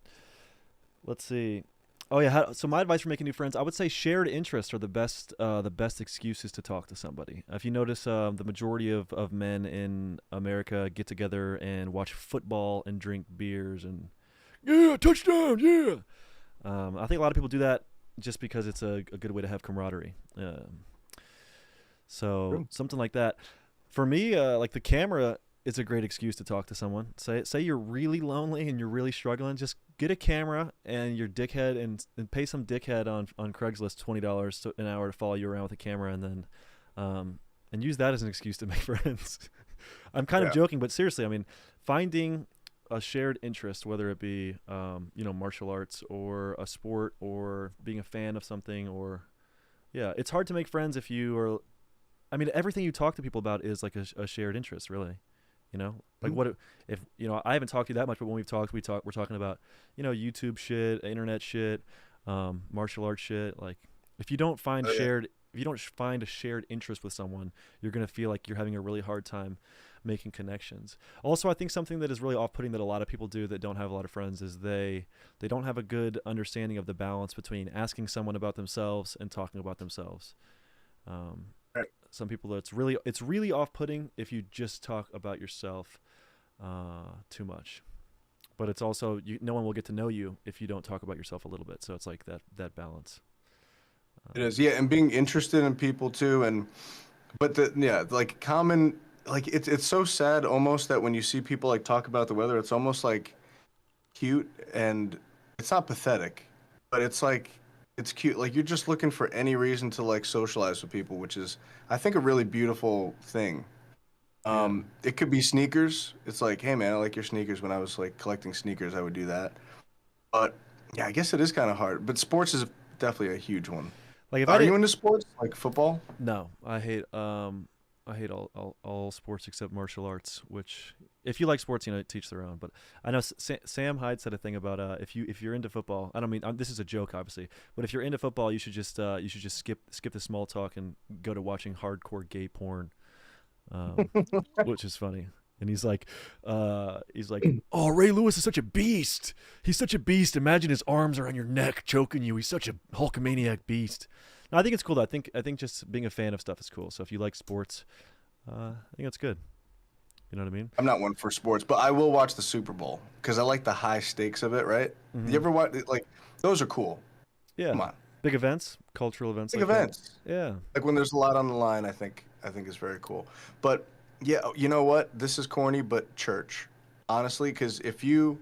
Let's see. Oh yeah. So my advice for making new friends, I would say shared interests are the best excuses to talk to somebody. If you notice, the majority of men in America get together and watch football and drink beers and yeah, touchdown, yeah. I think a lot of people do that just because it's a good way to have camaraderie. So True. something like that. For me, like the camera is a great excuse to talk to someone. Say you're really lonely and you're really struggling. Just get a camera and your dickhead and pay some dickhead on Craigslist $20 an hour to follow you around with a camera and then and use that as an excuse to make friends. I'm kind of Yeah. joking, but seriously, I mean, finding a shared interest, whether it be martial arts or a sport or being a fan of something, or yeah, it's hard to make friends if you are. I mean, everything you talk to people about is like a shared interest, really. Like Mhm. what if I haven't talked to you that much, but when we've talked, we're talking about YouTube shit, internet shit, martial arts shit. Like if you don't find Oh yeah. shared, if you don't find a shared interest with someone, you're gonna feel like you're having a really hard time making connections. Also, I think something that is really off-putting that a lot of people do that don't have a lot of friends is they don't have a good understanding of the balance between asking someone about themselves and talking about themselves. Um, Right. some people it's really off-putting if you just talk about yourself too much. But it's also no one will get to know you if you don't talk about yourself a little bit. So it's like that balance. It Um, is. Yeah, and being interested in people too, and but the yeah, like common, like it's so sad almost that when you see people like talk about the weather, it's almost like cute, and it's not pathetic, but it's like it's cute. Like you're just looking for any reason to like socialize with people, which is I think a really beautiful thing. yeah, It could be sneakers. It's like, hey man, I like your sneakers. When I was like collecting sneakers, I would do that. But yeah, I guess it is kind of hard. But sports is definitely a huge one. like if I Are did you into sports like football? no, I hate all sports except martial arts. Which if you like sports, teach their own. But I know Sam Hyde said a thing about if you're into football. I don't mean this is a joke, obviously, but if you're into football, you should just skip the small talk and go to watching hardcore gay porn, um, which is funny. And he's like, oh, Ray Lewis is such a beast. He's such a beast. Imagine his arms around your neck, choking you. He's such a Hulkamaniac beast. No, I think it's cool. Though. I think just being a fan of stuff is cool. So if you like sports, I think that's good. You know what I mean? I'm not one for sports, but I will watch the Super Bowl because I like the high stakes of it, right? You Mm-hmm. ever watch like those are cool. Yeah, Come on. big events, cultural events Big like that. events. Yeah, Like when there's a lot on the line, I think is very cool. But yeah, you know what? This is corny, but church. Honestly, because if you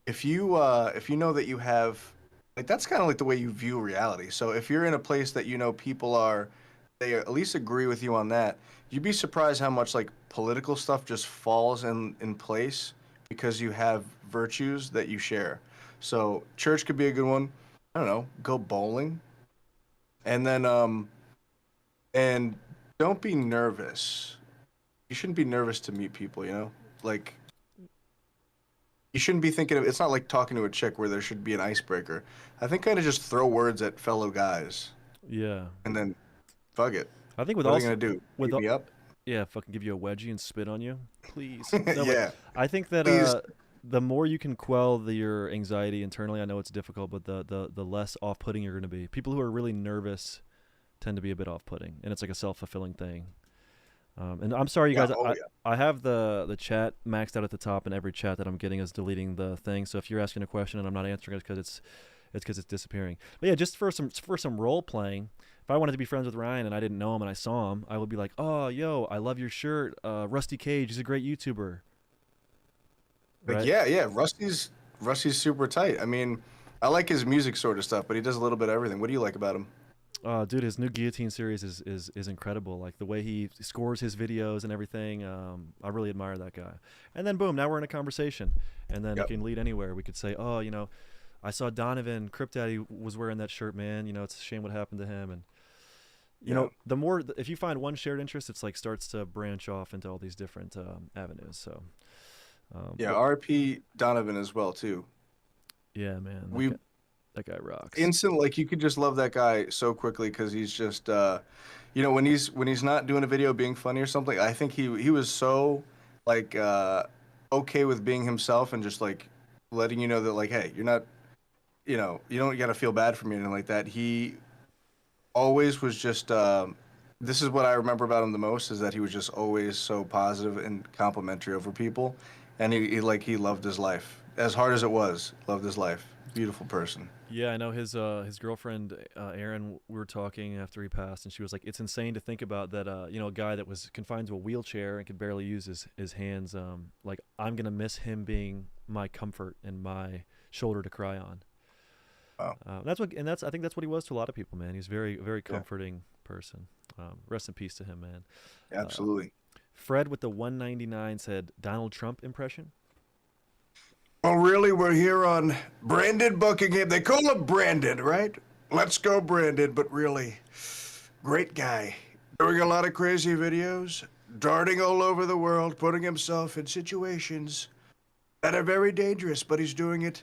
know that you have like that's kind of like the way you view reality. So if you're in a place that you know people are they at least agree with you on that, you'd be surprised how much like political stuff just falls in place because you have virtues that you share. So church could be a good one. I don't know, go bowling. And then and don't be nervous. You shouldn't be nervous to meet people, you know? Like you shouldn't be thinking of it's not like talking to a chick where there should be an icebreaker. I think kind of just throw words at fellow guys yeah. and then fuck it. I think What are they gonna do? with Beat me up? yeah, fucking give you a wedgie and spit on you, please. No, but Yeah. I think that Please. the more you can quell your anxiety internally, I know it's difficult, but the less off-putting you're going to be. People who are really nervous tend to be a bit off-putting, and it's like a self-fulfilling thing. And I'm sorry, you Yeah. guys. Oh yeah. I have the chat maxed out at the top, and every chat that I'm getting is deleting the thing. So if you're asking a question and I'm not answering it because it's disappearing. But yeah, just for some role playing. If I wanted to be friends with Ryan and I didn't know him and I saw him, I would be like, "Oh, yo, I love your shirt. Rusty Cage, he's a great YouTuber." Like Right? yeah, yeah. Rusty's super tight. I mean, I like his music sort of stuff, but he does a little bit of everything. What do you like about him? Dude, his new Guillotine series is incredible. Like the way he scores his videos and everything. I really admire that guy. And then boom, now we're in a conversation, and then it Yep. can lead anywhere. We could say, "Oh, I saw Donovan Crip Daddy was wearing that shirt, man. It's a shame what happened to him." And Yeah. the more if you find one shared interest, it's like starts to branch off into all these different avenues. So, Yeah. but R.P. Donovan as well too. yeah, man, We that guy rocks. instant like you could just love that guy so quickly because he's just when he's not doing a video being funny or something. I think he was so like okay with being himself and just like letting you know that like hey you're not you don't gotta feel bad for me and like that. He always was just this is what I remember about him the most is that he was just always so positive and complimentary over people, and he loved his life as hard as it was. Loved his life. Beautiful person. Yeah, I know his girlfriend Erin. We were talking after he passed, and she was like, "It's insane to think about that. A guy that was confined to a wheelchair and could barely use his hands. Like I'm gonna miss him being my comfort and my shoulder to cry on. Wow. That's I think that's what he was to a lot of people, man. He's very very Yeah. comforting person. Rest in peace to him, man. Uh, Absolutely. Fred with the 199 said Donald Trump impression. Well, really, we're here on Brandon Buckingham. They call him Brandon, right? Let's go, Brandon. But really, great guy. Doing a lot of crazy videos, darting all over the world, putting himself in situations that are very dangerous, but he's doing it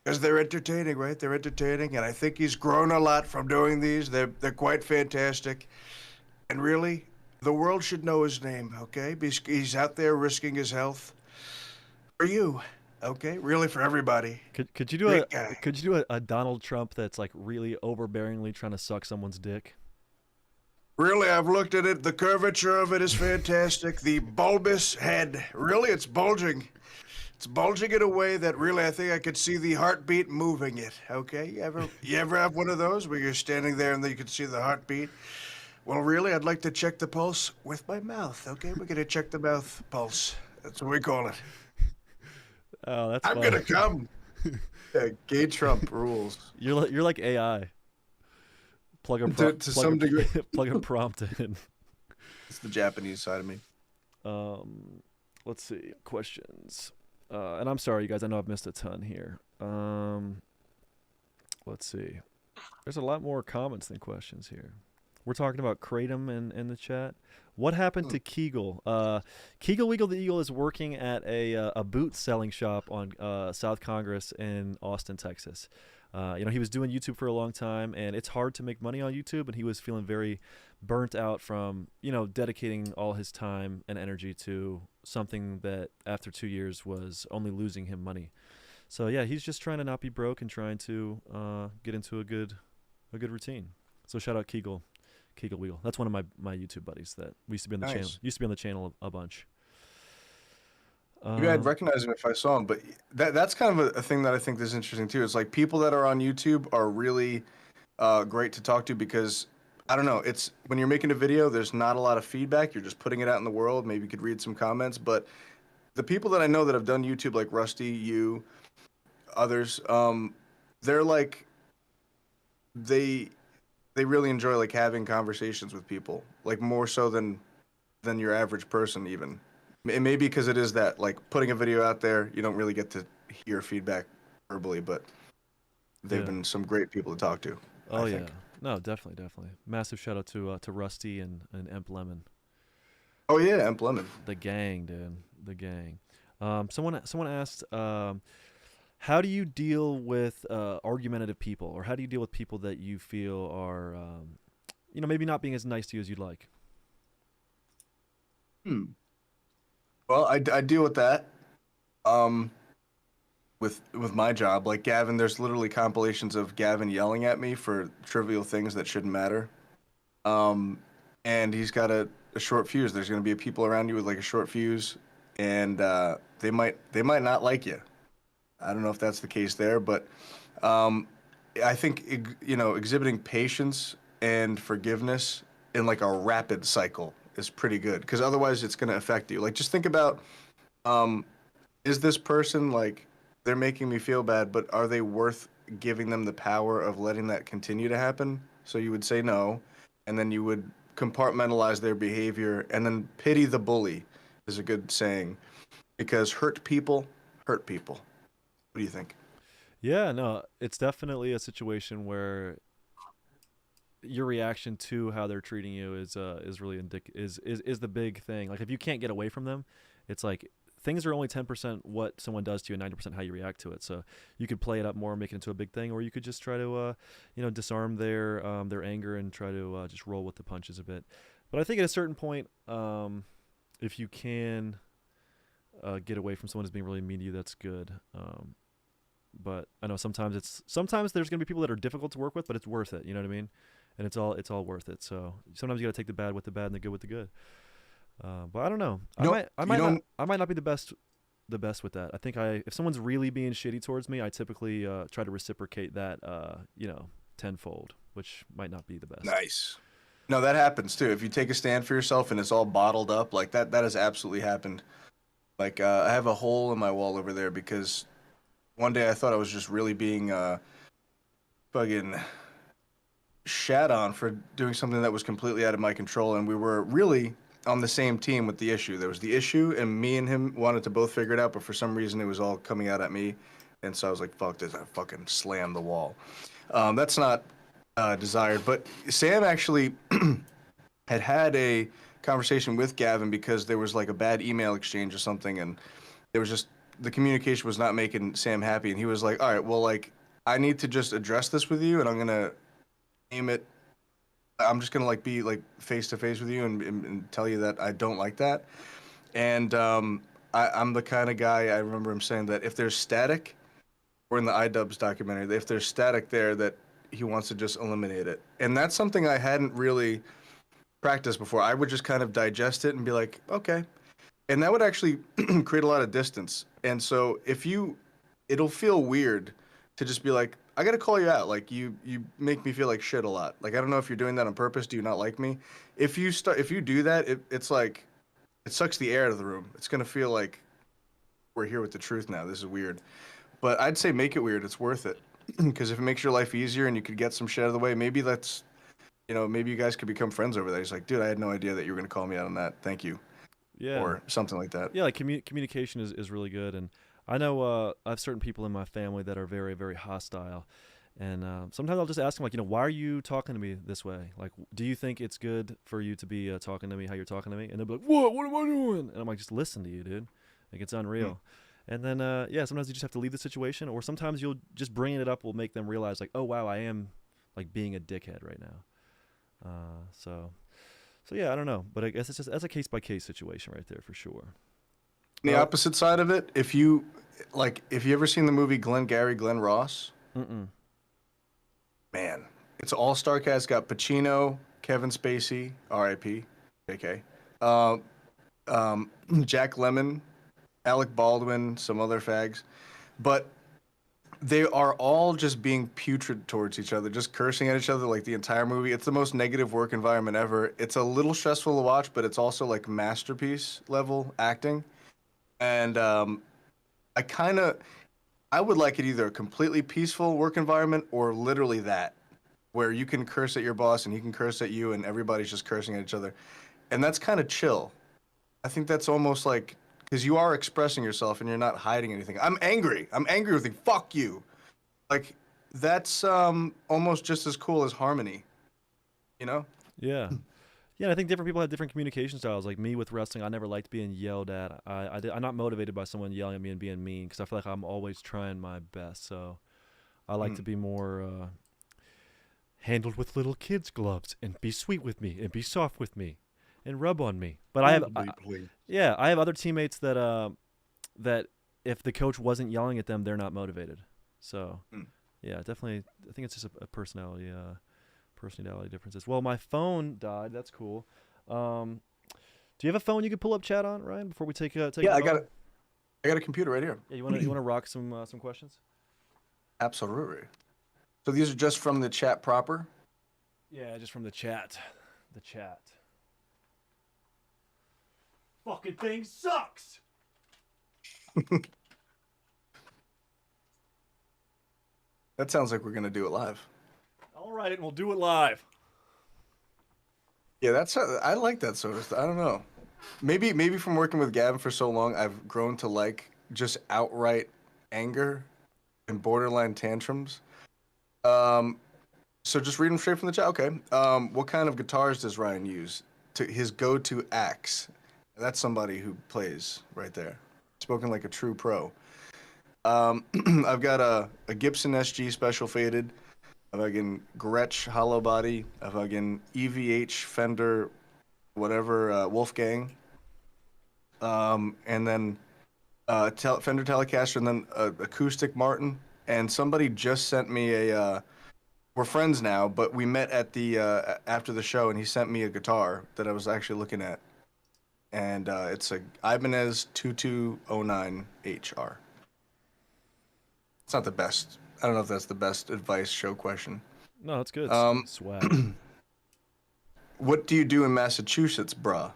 because they're entertaining, right? They're entertaining, and I think he's grown a lot from doing these. They're quite fantastic. And really, the world should know his name, okay? He's out there risking his health for you, okay? Really, for everybody. Could you do Great guy. a Donald Trump that's like really overbearingly trying to suck someone's dick? Really, I've looked at it. The curvature of it is fantastic. The bulbous head, really, it's bulging. It's bulging in a way that really I think I could see the heartbeat moving it. Okay, you ever have one of those where you're standing there and then you can see the heartbeat? Well, really, I'd like to check the pulse with my mouth. Okay, we're gonna check the mouth pulse. That's what we call it. Oh, that's I'm fun. gonna come. Yeah, gay Trump rules. You're like AI. Plug a To some degree. plug a prompt in. It's the Japanese side of me. Let's see questions. And I'm sorry, you guys. I know I've missed a ton here. Let's see. There's a lot more comments than questions here. We're talking about Kratom in the chat. What happened to Kegel? Kegel Weagle the Eagle is working at a boot selling shop on South Congress in Austin, Texas. He was doing YouTube for a long time, and it's hard to make money on YouTube, and he was feeling very burnt out from, dedicating all his time and energy to something that after 2 years was only losing him money. So yeah, he's just trying to not be broke and trying to get into a good routine. So shout out Kegel Weagle. That's one of my YouTube buddies that we used to be on the channel. Used to be on the channel a bunch. Maybe I'd recognize him if I saw him, but that's kind of a thing that I think is interesting too. It's like people that are on YouTube are really great to talk to because I don't know. It's when you're making a video, there's not a lot of feedback. You're just putting it out in the world. Maybe you could read some comments, but the people that I know that have done YouTube, like Rusty, you, others, they're like they really enjoy like having conversations with people, like more so than your average person even. It may be because it is that, like, putting a video out there, you don't really get to hear feedback verbally, but they've been some great people to talk to. Oh, yeah. No, definitely. Massive shout out to Rusty and Emp Lemon. Oh, yeah, Emp Lemon. The gang, dude. The gang. Someone asked, how do you deal with argumentative people, or how do you deal with people that you feel are, maybe not being as nice to you as you'd like? Well, I deal with that with my job. Like Gavin, there's literally compilations of Gavin yelling at me for trivial things that shouldn't matter. And he's got a short fuse. There's going to be people around you with like a short fuse, and they might not like you. I don't know if that's the case there, but I think exhibiting patience and forgiveness in like a rapid cycle is pretty good, because otherwise it's going to affect you. Like, just think about, is this person, like, they're making me feel bad, but are they worth giving them the power of letting that continue to happen? So you would say no, and then you would compartmentalize their behavior, and then pity the bully is a good saying, because hurt people hurt people. What do you think? Yeah, no, it's definitely a situation where your reaction to how they're treating you is really is the big thing. Like, if you can't get away from them, it's like things are only 10% what someone does to you and 90% how you react to it. So you could play it up more and make it into a big thing, or you could just try to disarm their anger and try to just roll with the punches a bit. But I think at a certain point, if you can get away from someone who's being really mean to you, that's good. But I know sometimes there's gonna be people that are difficult to work with, but it's worth it. You know what I mean? And it's all worth it. So sometimes you gotta take the bad with the bad and the good with the good. But I don't know. I might not be the best with that. I think if someone's really being shitty towards me, I typically try to reciprocate that tenfold, which might not be the best. Nice. No, that happens too. If you take a stand for yourself and it's all bottled up, like that has absolutely happened. Like I have a hole in my wall over there because one day I thought I was just really being fucking shat on for doing something that was completely out of my control, and we were really on the same team with the issue. There was the issue, and me and him wanted to both figure it out, but for some reason it was all coming out at me, and so I was like, "Fuck this!" I fucking slammed the wall. That's not desired, but Sam actually had a conversation with Gavin because there was like a bad email exchange or something, and there was just the communication was not making Sam happy, and he was like, "All right, well, like I need to just address this with you, and I'm gonna aim it. I'm just gonna like be like face to face with you and tell you that I don't like that." And I'm the kind of guy I remember him saying that if there's static, or in the iDubbbz documentary, that if there's static there, that he wants to just eliminate it, and that's something I hadn't really practiced before. I would just kind of digest it and be like, okay, and that would actually create a lot of distance. And so if you, it'll feel weird to just be like, I gotta call you out. Like you make me feel like shit a lot. Like I don't know if you're doing that on purpose. Do you not like me? If you do that, it's like it sucks the air out of the room. It's gonna feel like we're here with the truth now. This is weird. But I'd say make it weird. It's worth it because if it makes your life easier and you could get some shit out of the way, maybe that's maybe you guys could become friends over there. He's like, dude, I had no idea that you were gonna call me out on that. Thank you, Yeah. or something like that. Yeah, like communication is really good, and I know I have certain people in my family that are very very hostile, and sometimes I'll just ask them like, why are you talking to me this way? Like, do you think it's good for you to be talking to me how you're talking to me? And they'll be like, what? What am I doing? And I'm like, just listen to you, dude. Like it's unreal. And then yeah, sometimes you just have to leave the situation, or sometimes you'll just bringing it up will make them realize like, oh wow, I am like being a dickhead right now. So yeah, I don't know, but I guess it's just that's a case by case situation right there for sure. The Uh, opposite side of it, if you ever seen the movie Glengarry Glen Ross, mm-mm. man, it's an all-star cast. Got Pacino, Kevin Spacey, R.I.P. J.K. Uh, Jack Lemmon, Alec Baldwin, some other fags, but they are all just being putrid towards each other, just cursing at each other like the entire movie. It's the most negative work environment ever. It's a little stressful to watch, but it's also like masterpiece level acting. And I kind of, I would like it either a completely peaceful work environment or literally that, where you can curse at your boss and he can curse at you and everybody's just cursing at each other. And that's kind of chill. I think that's almost like, because you are expressing yourself and you're not hiding anything. I'm angry. I'm angry with you. Fuck you. Like, that's almost just as cool as harmony, you know? Yeah. Yeah, I think different people have different communication styles. Like me with wrestling, I never liked being yelled at. I'm not motivated by someone yelling at me and being mean because I feel like I'm always trying my best. So I like to Mm. be more handled with little kids' gloves and be sweet with me and be soft with me and rub on me. But Please. yeah, I have other teammates that if the coach wasn't yelling at them, they're not motivated. So Mm. yeah, definitely. I think it's just a personality differences. Well, my phone died. That's cool. Do you have a phone you could pull up chat on, Ryan, before we take Yeah, it I on? got it. I got a computer right here. Yeah, you wanna rock some questions? Absolutely. So these are just from the chat proper. Yeah, just from the chat. The chat. Fucking thing sucks. That sounds like we're gonna do it live. All right, and we'll do it live. Yeah, I like that sort of stuff. I don't know. Maybe from working with Gavin for so long, I've grown to like just outright anger and borderline tantrums. Um, so just read them straight from the chat. Okay. What kind of guitars does Ryan use? To his go-to axe. That's somebody who plays right there. Spoken like a true pro. I've got a Gibson SG Special Faded, a fucking Gretsch Hollow Body, a fucking EVH Fender, whatever, Wolfgang, and then Fender Telecaster, and then acoustic Martin. And somebody just sent me a. We're friends now, but we met at the after the show, and he sent me a guitar that I was actually looking at, and it's a Ibanez 2209 HR. It's not the best. I don't know if that's the best advice show question. No, that's good. Um, Swag. what do you do in Massachusetts, bruh?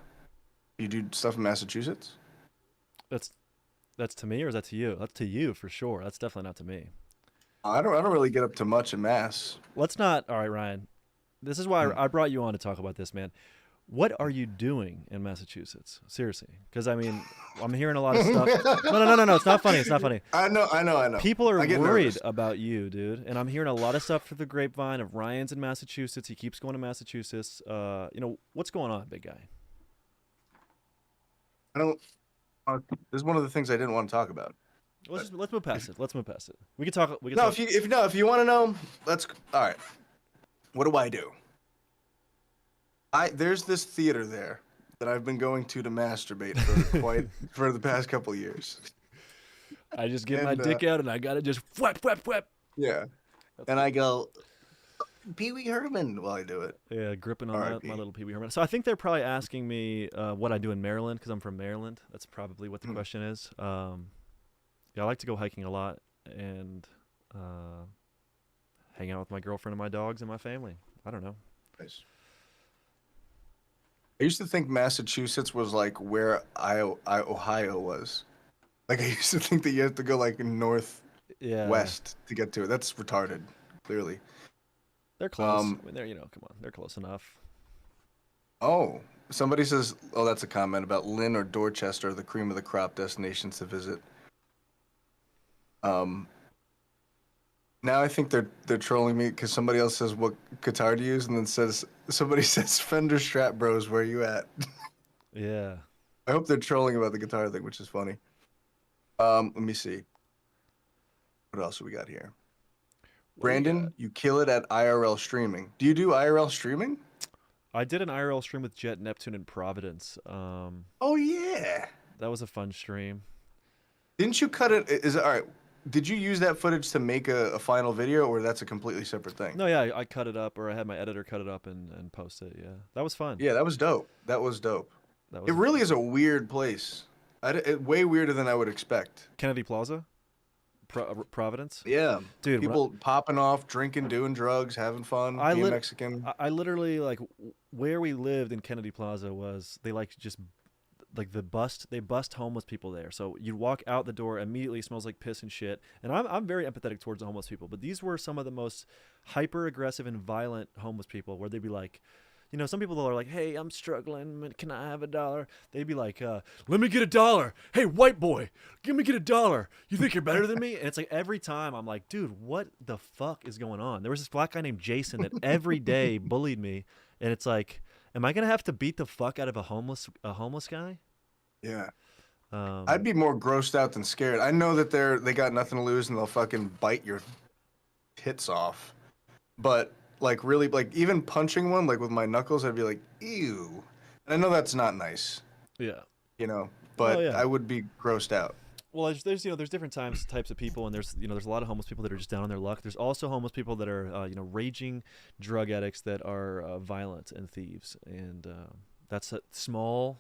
You do stuff in Massachusetts? That's that's to me, or is that to you? That's to you for sure. That's definitely not to me. I don't really get up to much in Mass. Let's not. All right, Ryan. This is why Hmm. I brought you on to talk about this, man. What are you doing in Massachusetts? Seriously, because I mean, I'm hearing a lot of stuff. No, no, no, no, no. It's not funny. It's not funny. I know, I know, I know. People are I get worried nervous. about you, dude, and I'm hearing a lot of stuff through the grapevine of Ryan's in Massachusetts. He keeps going to Massachusetts. What's going on, big guy? I don't. This is one of the things I didn't want to talk about. Let's move past it. Let's move past it. We can talk. We can No, talk. if you want to know, let's. All right. What do I do? There's this theater there that I've been going to masturbate for the past couple of years. I just get my And dick out and I gotta just whap whap whap. yeah, That's and cool. I go Pee Wee Herman while I do it. Yeah, gripping on R.I.P. my little Pee Wee Herman. So I think they're probably asking me what I do in Maryland because I'm from Maryland. That's probably what the question is. Yeah, I like to go hiking a lot and hang out with my girlfriend and my dogs and my family. I don't know. Nice. I used to think Massachusetts was like where Ohio was. Like I used to think that you have to go like northwest Yeah, to get to it. That's retarded, clearly. they're close. I mean, they're come on, they're close enough. Oh, somebody says, oh, that's a comment about Lynn or Dorchester are the cream of the crop destinations to visit. Now I think they're trolling me because somebody else says what guitar to use, and then somebody says Fender Strat Bros. Where you at? Yeah. I hope they're trolling about the guitar thing, which is funny. Let me see. What else do we got here? What do you got? Brandon, you kill it at IRL streaming. Do you do IRL streaming? I did an IRL stream with Jet Neptune in Providence. Oh yeah. That was a fun stream. Didn't you cut it? Is it all right? Did you use that footage to make a final video, or that's a completely separate thing? No, yeah, I cut it up, or I had my editor cut it up and post it. Yeah, that was fun. Yeah, that was dope. That was dope. That It was really is a weird place. Way weirder than I would expect. Kennedy Plaza, Providence. Yeah, Dude, people popping off, drinking, doing drugs, having fun, I being lit- Mexican. I literally like where we lived in Kennedy Plaza was they like just like they bust homeless people there. So you'd walk out the door, immediately smells like piss and shit. And I'm very empathetic towards the homeless people, but these were some of the most hyper aggressive and violent homeless people where they'd be like, some people that are like, hey, I'm struggling. Can I have $1? They'd be like, let me get $1. Hey, white boy, get $1. You think you're better than me? And it's like every time I'm like, dude, what the fuck is going on? There was this black guy named Jason that every day bullied me. And it's like, am I going to have to beat the fuck out of a homeless guy? Yeah, I'd be more grossed out than scared. I know that they got nothing to lose and they'll fucking bite your tits off. But like really, like even punching one like with my knuckles, I'd be like, ew. And I know that's not nice, Yeah. but Oh, yeah. I would be grossed out. Well, there's different types of people, and there's a lot of homeless people that are just down on their luck. There's also homeless people that are raging drug addicts that are violent and thieves, and that's a small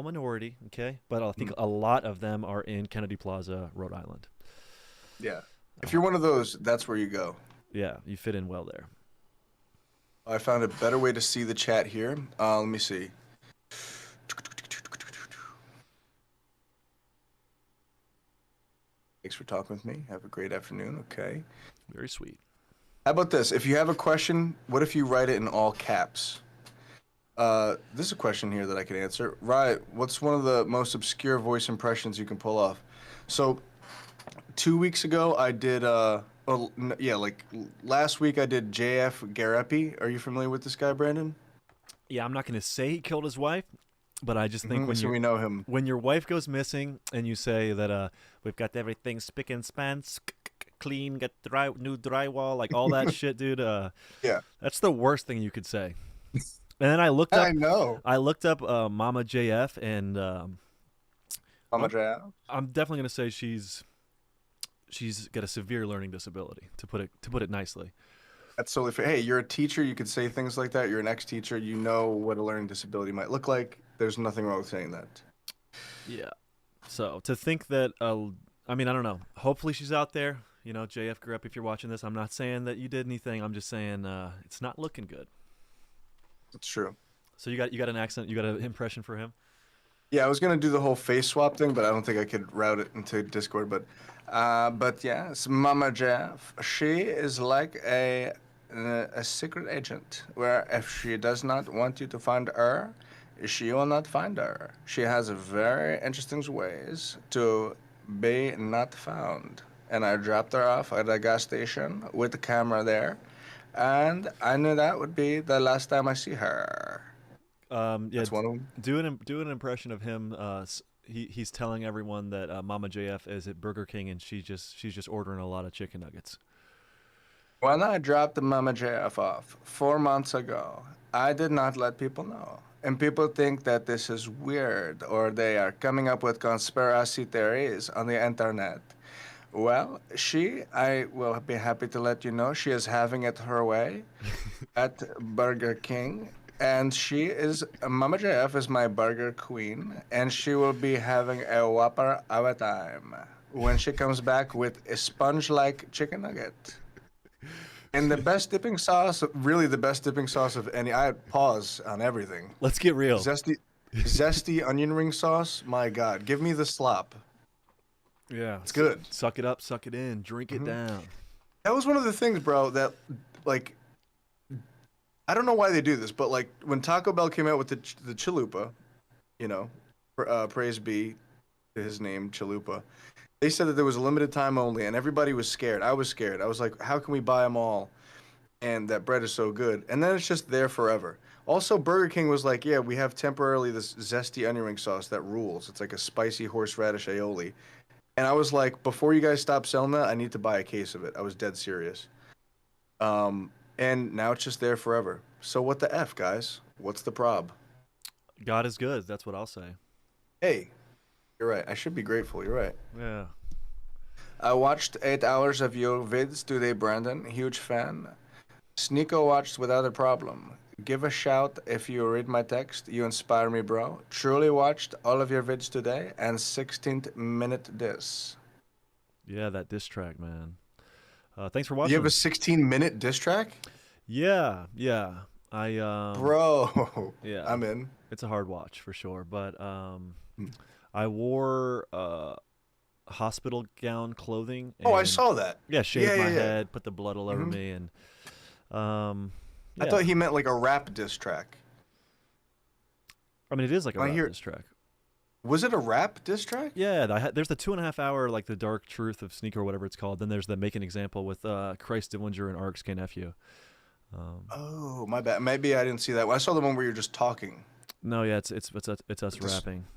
minority, okay? But I think a lot of them are in Kennedy Plaza, Rhode Island. Yeah. If you're one of those, that's where you go. Yeah, you fit in well there. I found a better way to see the chat here. Let me see. Thanks for talking with me. Have a great afternoon. Okay. Very sweet. How about this? If you have a question, what if you write it in all caps? This is a question here that I can answer. Right. What's one of the most obscure voice impressions you can pull off? So, 2 weeks ago, I did, like last week I did JF Garepi. Are you familiar with this guy, Brandon? Yeah, I'm not going to say he killed his wife, but I just think So we know him. when your wife goes missing and you say that we've got everything spick and span, clean, got new drywall, like all that shit, dude. Yeah. That's the worst thing you could say. And then I looked up. I know. I looked up Mama JF, and Mama JF. I'm definitely gonna say she's got a severe learning disability. To put it nicely. That's totally fair. Hey, you're a teacher. You could say things like that. You're an ex-teacher. You know what a learning disability might look like. There's nothing wrong with saying that. Yeah. So to think that, I mean, I don't know. Hopefully she's out there. JF grew up. If you're watching this, I'm not saying that you did anything. I'm just saying it's not looking good. It's true. So you got an accent. You got an impression for him. Yeah, I was gonna do the whole face swap thing, but I don't think I could route it into Discord. But yeah, it's Mama Jeff. She is like a a secret agent, where if she does not want you to find her, she will not find her. She has very interesting ways to be not found. And I dropped her off at a gas station with the camera there, and I knew that would be the last time I see her. Yeah, That's one of them. do an impression of him. He's telling everyone that Mama JF is at Burger King and she's just ordering a lot of chicken nuggets. When I dropped the Mama JF off 4 months ago, I did not let people know. And people think that this is weird or they are coming up with conspiracy theories on the internet. Well, I will be happy to let you know, she is having it her way at Burger King. And Mama JF is my burger queen, and she will be having a whopper of a time when she comes back with a sponge like chicken nugget. And the best dipping sauce, really the best dipping sauce of any. I had pause on everything. Let's get real. Zesty onion ring sauce. My God, give me the slop. Yeah, It's good. Suck it up, suck it in, drink it down. That was one of the things, bro. That like, I don't know why they do this, but like when Taco Bell came out with the chalupa, you know, praise be to his name, chalupa. They said that there was a limited time only, and everybody was scared. I was scared. I was like, how can we buy them all? And that bread is so good. And then it's just there forever. Also, Burger King was like, yeah, we have temporarily this zesty onion ring sauce that rules. It's like a spicy horseradish aioli. And I was like, before you guys stop selling that, I need to buy a case of it. I was dead serious. And now it's just there forever. So what the F, guys? What's the prob? God is good. That's what I'll say. Hey, you're right. I should be grateful. You're right. Yeah. I watched 8 hours of your vids today, Brandon. Huge fan. Sneeko watched without a problem. Give a shout if you read my text. You inspire me, bro. Truly watched all of your vids today and 16th minute diss. Yeah, that diss track, man. Thanks for You watching. have a 16-minute diss track? Yeah. Bro, Yeah. I'm in. It's a hard watch for sure, but I wore hospital gown clothing. Oh, I and, saw that. Yeah, shaved my yeah. head, put the blood all over me, and I thought he meant like a rap diss track. I mean, it is like a I rap hear- diss track. Was it a rap diss track? Yeah, there's the 2.5 hour like the dark truth of Sneaker or whatever it's called. Then there's the make an example with Christ Dillinger and RXK nephew. Oh, my bad. Maybe I didn't see that one. I saw the one where you're just talking. No, yeah, it's us rapping,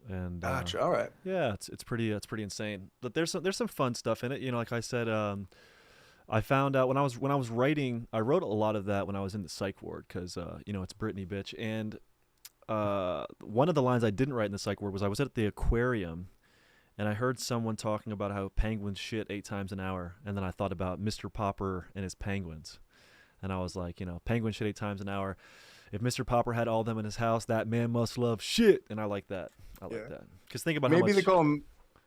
and Gotcha. All right. yeah, it's pretty insane. But there's some fun stuff in it. You know, like I said, I found out when I was writing, I wrote a lot of that when I was in the psych ward because you know it's Britney bitch. And one of the lines I didn't write in the psych ward was I was at the aquarium, and I heard someone talking about how penguins shit 8 times an hour, and then I thought about Mr. Popper and his penguins, and I was like, you know, penguins shit 8 times an hour. If Mr. Popper had all them in his house, that man must love shit, and I like that. I like that because think about how Maybe much. they call him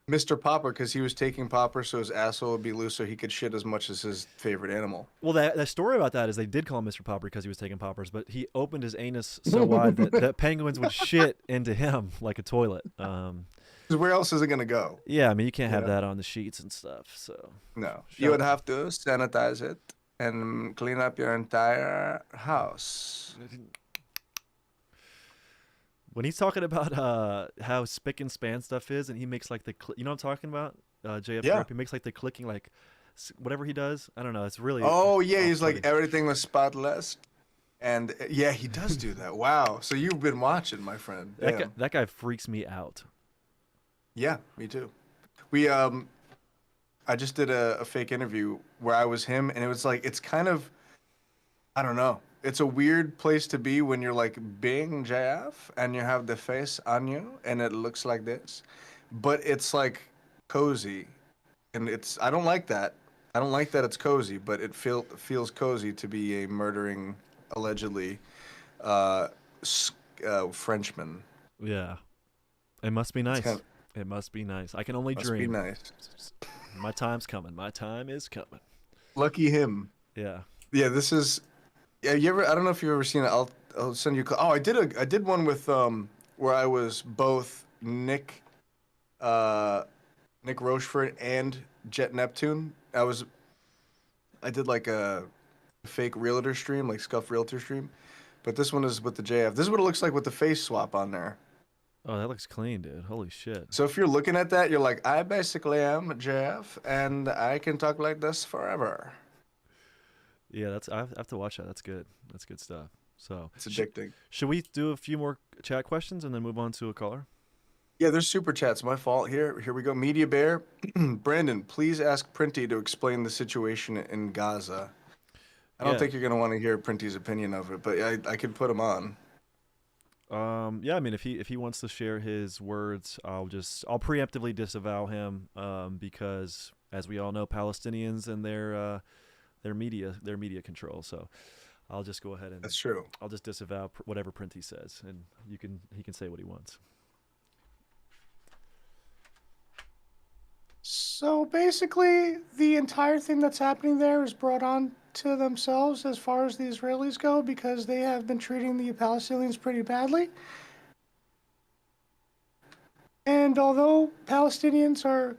Mr. Popper because he was taking Popper so his asshole would be loose so he could shit as much as his favorite animal. Well, the story about that is they did call him Mr. Popper because he was taking poppers, but he opened his anus so wide that penguins would shit into him like a toilet. 'Cause where else is it going to go? Yeah, I mean, you can't have Yeah. that on the sheets and stuff. So No. You would have to sanitize it and clean up your entire house. when he's talking about how spick and span stuff is, and he makes like you know what I'm talking about? JF Yeah. Rip, he makes like the clicking, like whatever he does. I don't know. It's really. Oh, yeah. He's off-putting. like, everything was spotless. And yeah, he does do that. Wow. So you've been watching, my friend. Damn. That guy freaks me out. Yeah, me too. I just did a fake interview where I was him, and it was like, it's kind of, I don't know. It's a weird place to be when you're like being JF and you have the face on you and it looks like this, but it's like cozy, and I don't like that. I don't like that it's cozy, but it feels cozy to be a murdering, allegedly, Frenchman. Yeah, it must be nice. kind of- It must be nice. I can only Must dream. be nice. My time's coming. My time is coming. Lucky him. Yeah. Yeah, this is. Yeah, you ever? I don't know if you've ever seen it. I'll send you. Oh, I did one with where I was both Nick Rochefort and Jet Neptune. I did like a fake realtor stream, like Scuff Realtor stream. But this one is with the JF. This is what it looks like with the face swap on there. Oh, that looks clean, dude. Holy shit. So if you're looking at that, you're like, I basically am JF, and I can talk like this forever. Yeah, I have to watch that. That's good. That's good stuff. So It's addicting. should we do a few more chat questions and then move on to a caller? Yeah, there's super chats. My fault. Here we go. Media Bear, Brandon, please ask Printy to explain the situation in Gaza. I don't Yeah. think you're gonna want to hear Printy's opinion of it, but I could put him on. Yeah, I mean, if he wants to share his words, I'll preemptively disavow him, because as we all know, Palestinians and their media control. So I'll just go ahead and That's true. I'll just disavow whatever Printy says, and he can say what he wants. So basically, the entire thing that's happening there is brought on to themselves as far as the Israelis go because they have been treating the Palestinians pretty badly. And although Palestinians are,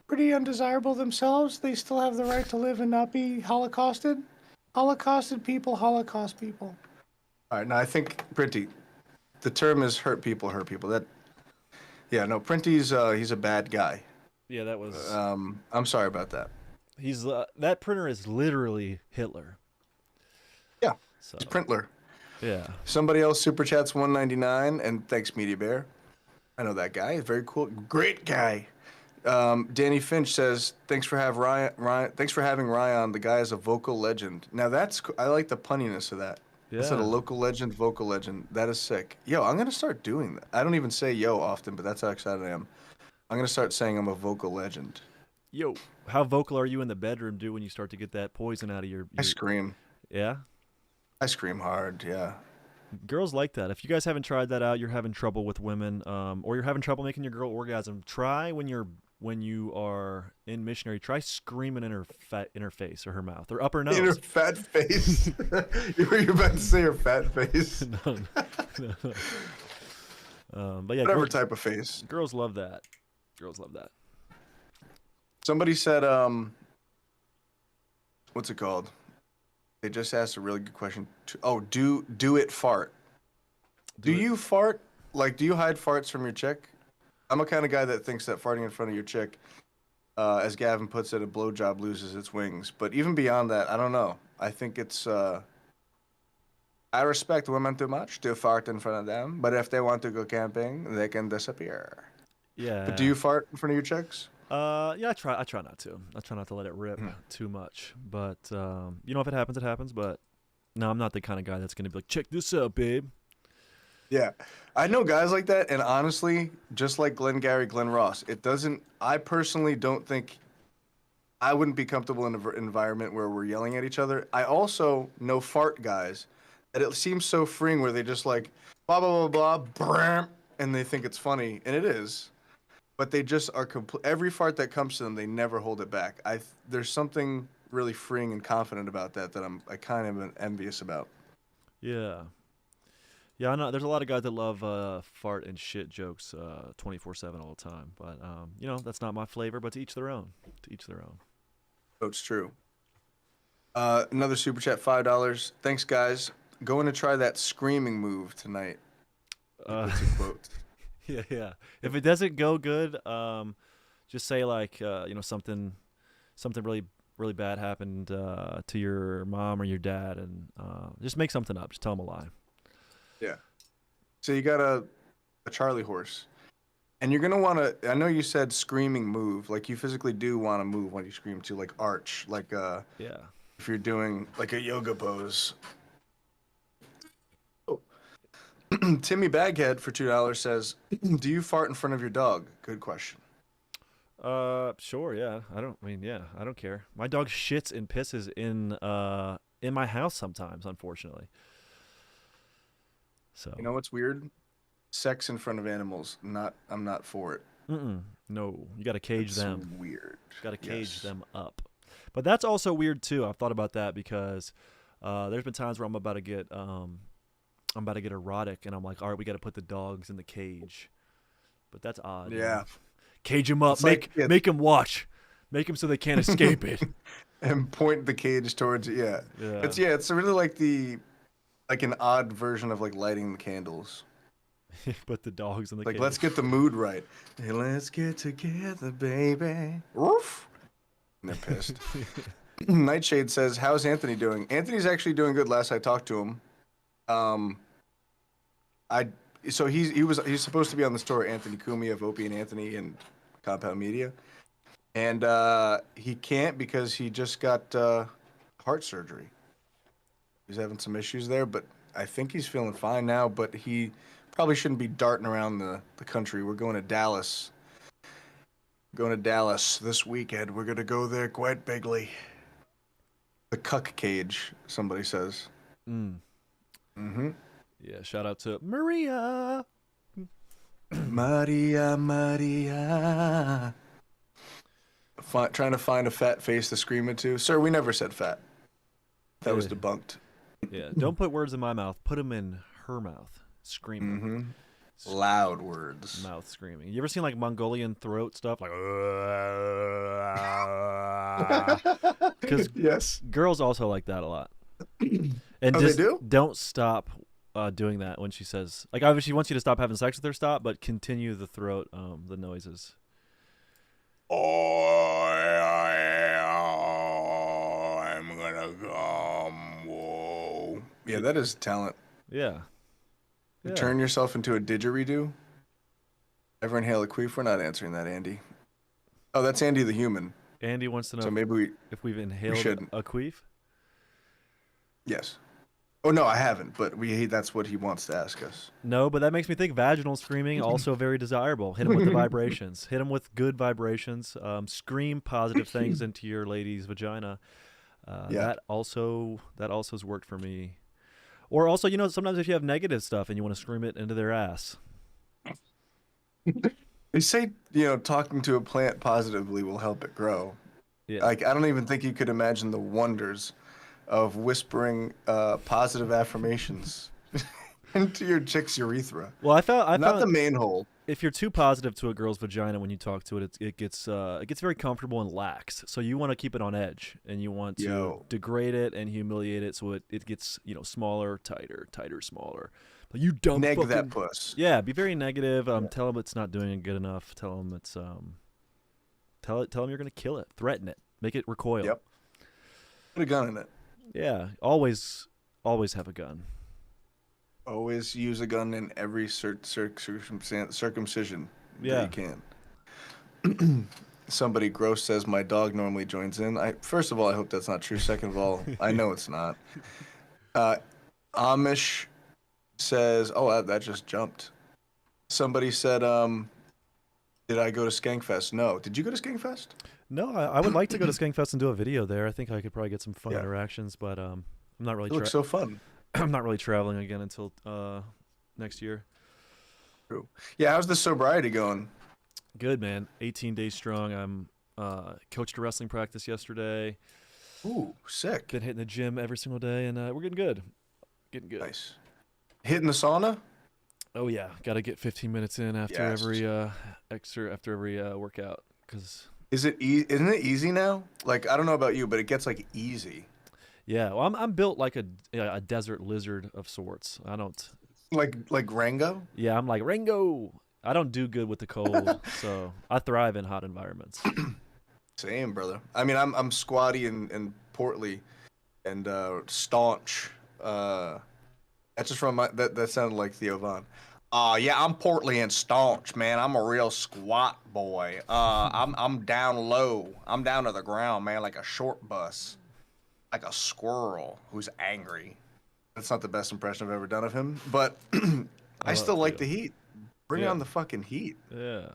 pretty undesirable themselves, they still have the right to live and not be holocausted. Holocausted people, Holocaust people. All right, now I think Printy, the term is hurt people, hurt people. Yeah, no, Printy's he's a bad guy. Yeah, that was. I'm sorry about that. He's that printer is literally Hitler. Yeah, So it's Printler. yeah. Somebody else super chats 199, and thanks Media Bear. I know that guy. Very cool, great guy. Danny Finch says, "Thanks for having Ryan. Thanks for having Ryan. The guy is a vocal legend." Now I like the punniness of that. Yeah. Instead of local legend, vocal legend. That is sick. Yo, I'm gonna start doing that. I don't even say yo often, but that's how excited I am. I'm gonna start saying I'm a vocal legend. Yo, how vocal are you in the bedroom, dude, when you start to get that poison out of I scream. Yeah? I scream hard. Yeah. Girls like that. If you guys haven't tried that out, you're having trouble with women, or you're having trouble making your girl orgasm, try when you are in missionary, try screaming in her face or her mouth or up her nose. In her fat face. You were about to say her fat face. No. But yeah, Whatever type of face. girls love that. Girls love that. Somebody said, what's it called? They just asked a really good question. Oh, do it fart. Do you fart? Like, do you hide farts from your chick? I'm a kind of guy that thinks that farting in front of your chick, as Gavin puts it, a blowjob loses its wings. But even beyond that, I don't know. I think it's, I respect women too much to fart in front of them. But if they want to go camping, they can disappear. Yeah. But do you fart in front of your chicks? Yeah, I try not to. I try not to let it rip too much. But if it happens, it happens. But no, I'm not the kind of guy that's gonna be like, check this out, babe. Yeah, I know guys like that, and honestly, just like Glenn Ross, I personally don't think I wouldn't be comfortable in an environment where we're yelling at each other. I also know fart guys that it seems so freeing where they just like, blah, blah, blah, blah, brrm, and they think it's funny, and it is. But they just are every fart that comes to them, they never hold it back. There's something really freeing and confident about that I kind of am envious about. Yeah. Yeah, I know. There's a lot of guys that love fart and shit jokes 24/7 all the time. But, that's not my flavor, but to each their own. To each their own. Oh, it's true. Another super chat, $5. Thanks, guys. Going to try that screaming move tonight. That's a quote. Yeah. If it doesn't go good, just say like, something really, really bad happened to your mom or your dad, and just make something up. Just tell them a lie. Yeah. So you got a Charlie horse, and you're gonna want to. I know you said screaming move, like you physically do want to move when you scream to, like arch, like Yeah. if you're doing like a yoga pose. Oh. Timmy Baghead for $2 says, "Do you fart in front of your dog?" Good question. Sure, yeah. I don't care. My dog shits and pisses in my house sometimes, unfortunately. So You know what's weird? Sex in front of animals. I'm not for it. no, you got to cage It's them. weird. Got to cage Yes. them up. But that's also weird too. I've thought about that because there's been times where I'm about to get erotic, and I'm like, all right, we got to put the dogs in the cage. But that's odd. Yeah. Cage them up. It's like- Make them watch. Make them so they can't escape it. and point the cage towards it. Yeah. It's really like an odd version of like lighting the candles. Put the dogs in the Like cage. let's get the mood right. Hey, let's get together, baby. Woof. And they're pissed. Nightshade says, "How's Anthony doing?" Anthony's actually doing good. Last I talked to him, he's supposed to be on the story Anthony Kumi of Opie and Anthony and Compound Media, and he can't because he just got heart surgery. He's having some issues there, but I think he's feeling fine now. But he probably shouldn't be darting around the country. We're going to Dallas. Going to Dallas this weekend. We're gonna go there quite bigly. The cuck cage, somebody says. Yeah, shout out to Maria. Maria. Trying to find a fat face to scream into. Sir, we never said fat. That was debunked. Yeah, don't put words in my mouth. Put them in her mouth. Screaming. Loud words. Mouth screaming. You ever seen like Mongolian throat stuff? Like, because yes, girls also like that a lot. And they do? Don't stop doing that when she says, like, obviously she wants you to stop having sex with her, stop, but continue the throat, the noises. I'm gonna come. Whoa. Yeah, that is talent. Yeah. Turn yourself into a didgeridoo. Ever inhale a queef? We're not answering that, Andy. Oh, that's Andy the human. Andy wants to know So maybe if we've inhaled a queef. Yes. Oh no, I haven't. But that's what he wants to ask us. No, but that makes me think vaginal screaming also very desirable. Hit him with the vibrations. Hit him with good vibrations. Scream positive things into your lady's vagina. That also has worked for me. Or also, sometimes if you have negative stuff and you want to scream it into their ass. They say, talking to a plant positively will help it grow. Yeah. Like, I don't even think you could imagine the wonders of whispering positive affirmations into your chick's urethra. Well, I found not the main hole. If you're too positive to a girl's vagina when you talk to it, it gets very comfortable and lax. So you want to keep it on edge, and you want to degrade it and humiliate it, so it gets smaller, tighter, smaller. But you dumb neg fucking, that puss. Yeah, be very negative. Tell them it's not doing it good enough. Tell them it's tell them you're gonna kill it. Threaten it. Make it recoil. Yep. Put a gun in it. Yeah, always have a gun. Always use a gun in every circumcision that you can. Somebody gross says my dog normally joins in. First of all, I hope that's not true. Second of all, I know it's not. Amish says, oh, that just jumped. Somebody said, did I go to Skankfest? No. Did you go to Skankfest? No, I would like to go to Skankfest and do a video there. I think I could probably get some fun interactions, but I'm not really. It looks so fun. I'm not really traveling again until next year. True. Yeah, how's the sobriety going? Good, man. 18 days strong. I'm coached a wrestling practice yesterday. Ooh, sick. Been hitting the gym every single day, and we're getting good. Nice. Hitting the sauna? Oh yeah, got to get 15 minutes in after every workout. Cause isn't it easy now? Like, I don't know about you, but it gets like easy. Yeah, well, I'm built like a desert lizard of sorts. I don't like Rango. Yeah, I'm like Rango. I don't do good with the cold, so I thrive in hot environments. Same, brother. I mean, I'm squatty and portly, and staunch. That's just from that sounded like Theo Von. Yeah, I'm portly and staunch, man. I'm a real squat boy. I'm down low. I'm down to the ground, man, like a short bus. Like a squirrel who's angry. That's not the best impression I've ever done of him, but I still like the heat. Bring on the fucking heat. Yeah.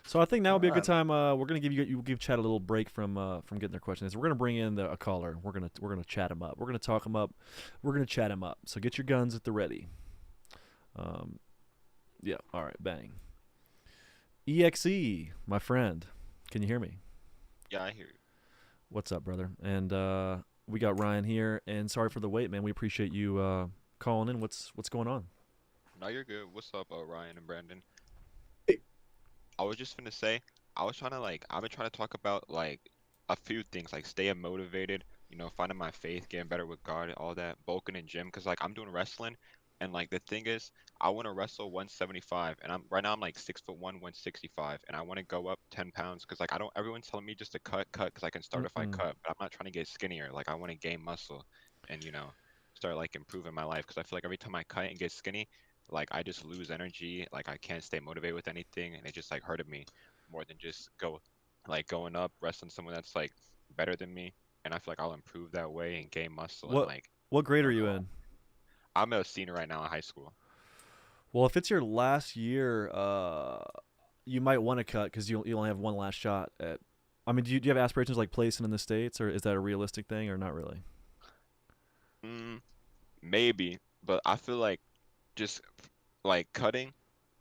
So I think now would be a good time. We're gonna give Chad a little break from getting their questions. We're gonna bring in a caller. We're gonna chat him up. We're gonna talk him up. We're gonna chat him up. So get your guns at the ready. Yeah. All right. Bang. EXE, my friend. Can you hear me? Yeah, I hear you. What's up, brother? And we got Ryan here. And sorry for the wait, man. We appreciate you calling in. What's going on? No, you're good. What's up, Ryan and Brandon? Hey. I was just gonna say, I was trying to like I've been trying to talk about like a few things like staying motivated, finding my faith, getting better with God, all that, bulking in gym, cause like I'm doing wrestling, and like the thing is, I want to wrestle 175, and I'm right now I'm like 6'1", 165, and I want to go up 10 pounds, cause like I don't. Everyone's telling me just to cut, cause I can start if I Mm-mm. cut, but I'm not trying to get skinnier. Like I want to gain muscle, and start like improving my life, cause I feel like every time I cut and get skinny, like I just lose energy, like I can't stay motivated with anything, and it just like hurted me more than just going up, wrestling someone that's like better than me, and I feel like I'll improve that way and gain muscle and What like what grade are you overall. in? I'm a senior right now in high school. Well, if it's your last year, you might want to cut because you only have one last shot at. I mean, do you have aspirations like placing in the states, or is that a realistic thing, or not really? Mm, maybe, but I feel like just like cutting,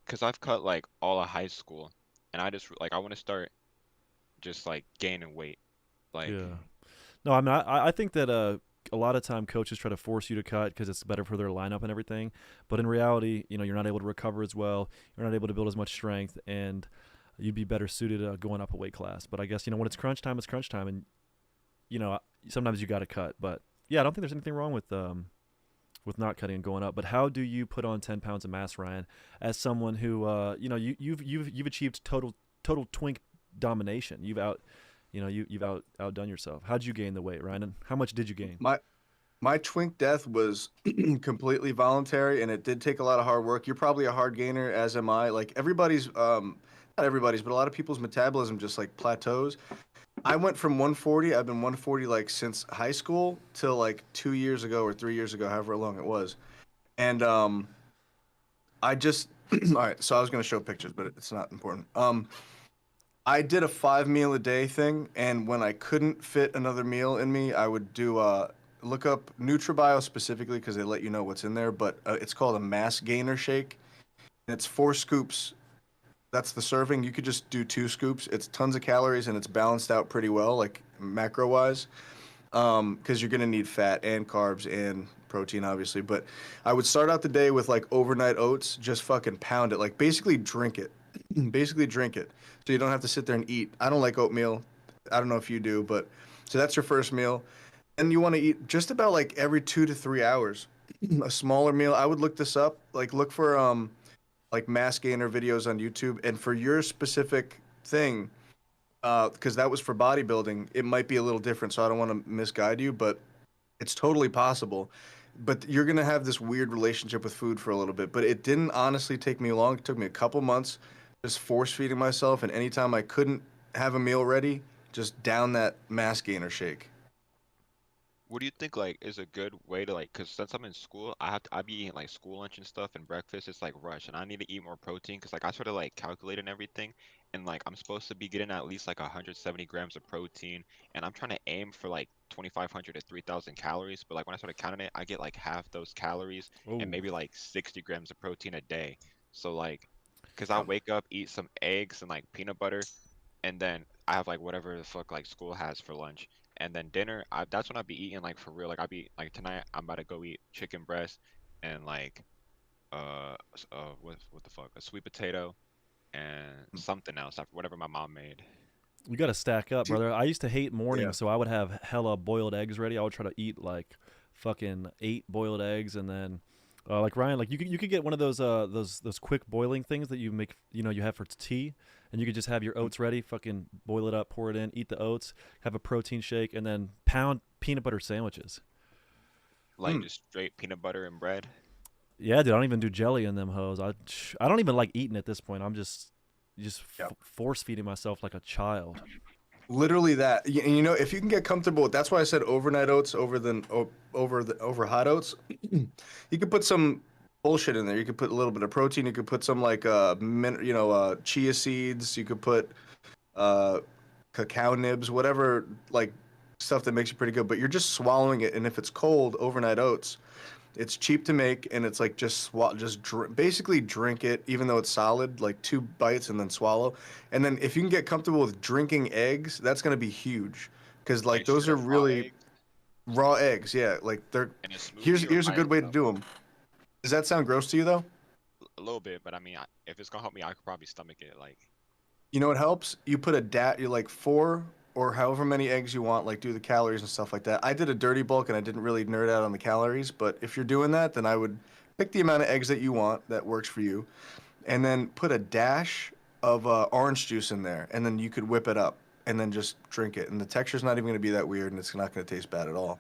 cause I've cut like all of high school, and I just like I want to start just like gaining weight, like. Yeah. No, I mean, I think that a lot of time coaches try to force you to cut because it's better for their lineup and everything. But in reality, you're not able to recover as well. You're not able to build as much strength, and you'd be better suited going up a weight class. But I guess when it's crunch time, and you know sometimes you got to cut. But yeah, I don't think there's anything wrong with not cutting and going up. But how do you put on 10 pounds of mass, Ryan, as someone who you've achieved total twink domination. You've outdone yourself. How'd you gain the weight, Ryan? And how much did you gain? My my twink death was completely voluntary, and it did take a lot of hard work. You're probably a hard gainer, as am I. Like everybody's, not everybody's, but a lot of people's metabolism just like plateaus. I went from 140. I've been 140 like since high school till like 2 years ago or 3 years ago, however long it was. And I just all right. So I was gonna show pictures, but it's not important. I did a 5 meal a day thing, and when I couldn't fit another meal in me, I would do look up NutriBio specifically because they let you know what's in there. But it's called a mass gainer shake, and it's 4 scoops. That's the serving. You could just do 2 scoops. It's tons of calories and it's balanced out pretty well, like macro wise, because you're gonna need fat and carbs and protein, obviously. But I would start out the day with like overnight oats, just fucking pound it, like basically drink it, basically drink it, so you don't have to sit there and eat. I don't like oatmeal. I don't know if you do, but so that's your first meal. And you want to eat just about like every 2 to 3 hours. A smaller meal. I would look this up. Like look for like mass gainer videos on YouTube, and for your specific thing, because that was for bodybuilding, it might be a little different. So I don't want to misguide you, but it's totally possible. But you're gonna have this weird relationship with food for a little bit. But it didn't honestly take me long. It took me a couple months, just force feeding myself, and anytime I couldn't have a meal ready, just down that mass gainer shake. What do you think like is a good way to like? Cause since I'm in school, I be eating like school lunch and stuff and breakfast. It's like rush, and I need to eat more protein. Cause like I sort of like calculating everything, and like I'm supposed to be getting at least like 170 grams of protein, and I'm trying to aim for like 2,500 to 3,000 calories. But like when I started counting it, I get like half those calories and Oh, maybe like 60 grams of protein a day. So like, cause I Um, wake up, eat some eggs and like peanut butter, and then I have like whatever the fuck like school has for lunch. And then dinner, that's when I be eating like for real. Like I be like tonight, I'm about to go eat chicken breast and like what the fuck, a sweet potato and something else, whatever my mom made. you got to stack up, Dude, brother. I used to hate yeah. mornings, so I would have hella boiled eggs ready. I would try to eat like fucking 8 boiled eggs, and then like Ryan, like you could get one of those quick boiling things that you make. You have for tea, and you could just have your oats ready. Fucking boil it up, pour it in, eat the oats, have a protein shake, and then pound peanut butter sandwiches. Like Mm. just straight peanut butter and bread. Yeah, dude, I don't even do jelly in them hoes. I don't even like eating at this point. I'm just Yeah. force feeding myself like a child. Literally that. And you know, if you can get comfortable with, that's why I said overnight oats over hot oats. You could put some bullshit in there. You could put a little bit of protein. You could put some like chia seeds. You could put uh cacao nibs, whatever, like stuff that makes you pretty good. But you're just swallowing it, and if it's cold, overnight oats, it's cheap to make, and it's like basically drink it, even though it's solid, like 2 bites and then swallow. And then if you can get comfortable with drinking eggs, that's gonna be huge, because like Like those straight are up raw really eggs raw eggs. Yeah, like they're. in a Here's smoothie or here's a by good way to itself. do them. Does that sound gross to you though? A little bit, but I mean, if it's gonna help me, I could probably stomach it. Like, You know what helps? You put you like 4 or however many eggs you want, like do the calories and stuff like that. I did a dirty bulk and I didn't really nerd out on the calories, but if you're doing that, then I would pick the amount of eggs that you want that works for you, and then put a dash of orange juice in there, and then you could whip it up and then just drink it. And the texture's not even going to be that weird, and it's not going to taste bad at all.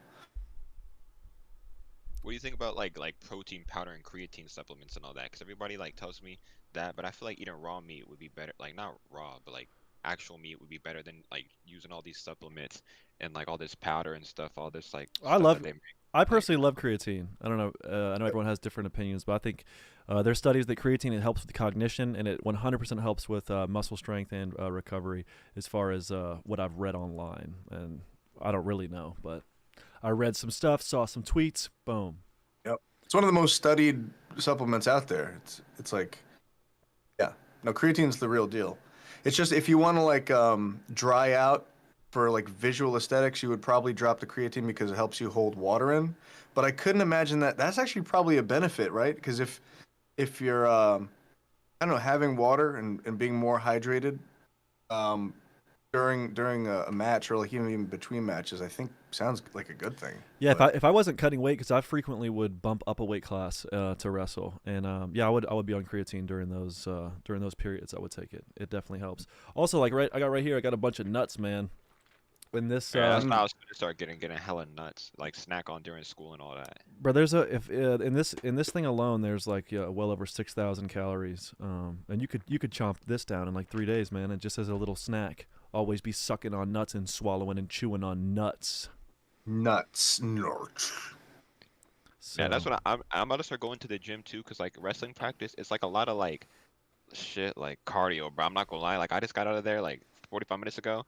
What do you think about like protein powder and creatine supplements and all that? Because everybody like tells me that, but I feel like eating raw meat would be better. Like not raw, but like actual meat would be better than like using all these supplements and like all this powder and stuff, all this like I stuff that love. they make. I Like, personally love creatine. I don't know. I know everyone has different opinions, but I think there's studies that creatine it helps with cognition, and it 100% helps with muscle strength and recovery. As far as what I've read online, and I don't really know, but I read some stuff, saw some tweets. Boom. Yep. It's one of the most studied supplements out there. It's like, yeah. No, creatine's the real deal. It's just if you want to like dry out for like visual aesthetics, you would probably drop the creatine because it helps you hold water in. But I couldn't imagine that. That's actually probably a benefit, right? Because if you're I don't know, having water and being more hydrated um, during a match or like even between matches, I think sounds like a good thing. Yeah, But if I wasn't cutting weight, because I frequently would bump up a weight class to wrestle, and yeah, I would be on creatine during those periods. I would take it. It definitely helps. Also, like I got right here, I got a bunch of nuts, man. In this, yeah, that's how I was gonna start getting hella nuts, like snack on during school and all that. bro, there's a if in this thing alone, there's like well over 6,000 calories. And you could chomp this down in like 3 days, man, and just as a little snack. Always be sucking on nuts and swallowing and chewing on nuts. nuts, nuts. So, Yeah, that's what I'm about to start going to the gym too, cause like wrestling practice, it's like a lot of like shit like cardio, bro. I'm not gonna lie, like I just got out of there like 45 minutes ago,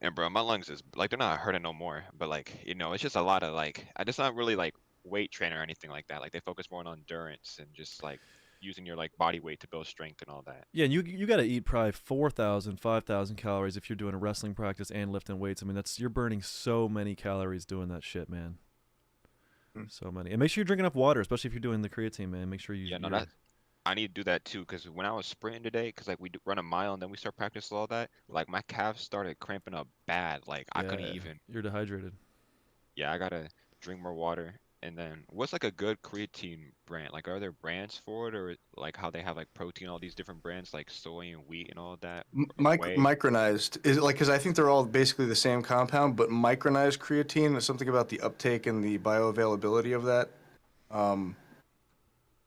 and bro, my lungs is like they're not hurting no more, but like it's just a lot of like I just not really like weight trainer or anything like that. Like they focus more on endurance and just like using your like body weight to build strength and all that. yeah, and you got to eat probably 4,000, 5,000 calories if you're doing a wrestling practice and lifting weights. I mean, you're burning so many calories doing that shit, man. Mm. So many. And make sure you drink enough water, especially if you're doing the creatine, man. Make sure Yeah, no, you're that I need to do that too, cause when I was sprinting today, cause like run a mile and then we start practicing all that, like my calves started cramping up bad. Like I couldn't yeah, even. you're dehydrated. Yeah, I gotta drink more water. And then, what's like a good creatine brand? Like, are there brands for it, or like how they have like protein, all these different brands, like soy and wheat and all that, or whey? Micronized is it like because I think they're all basically the same compound, but micronized creatine is something about the uptake and the bioavailability of that. Um,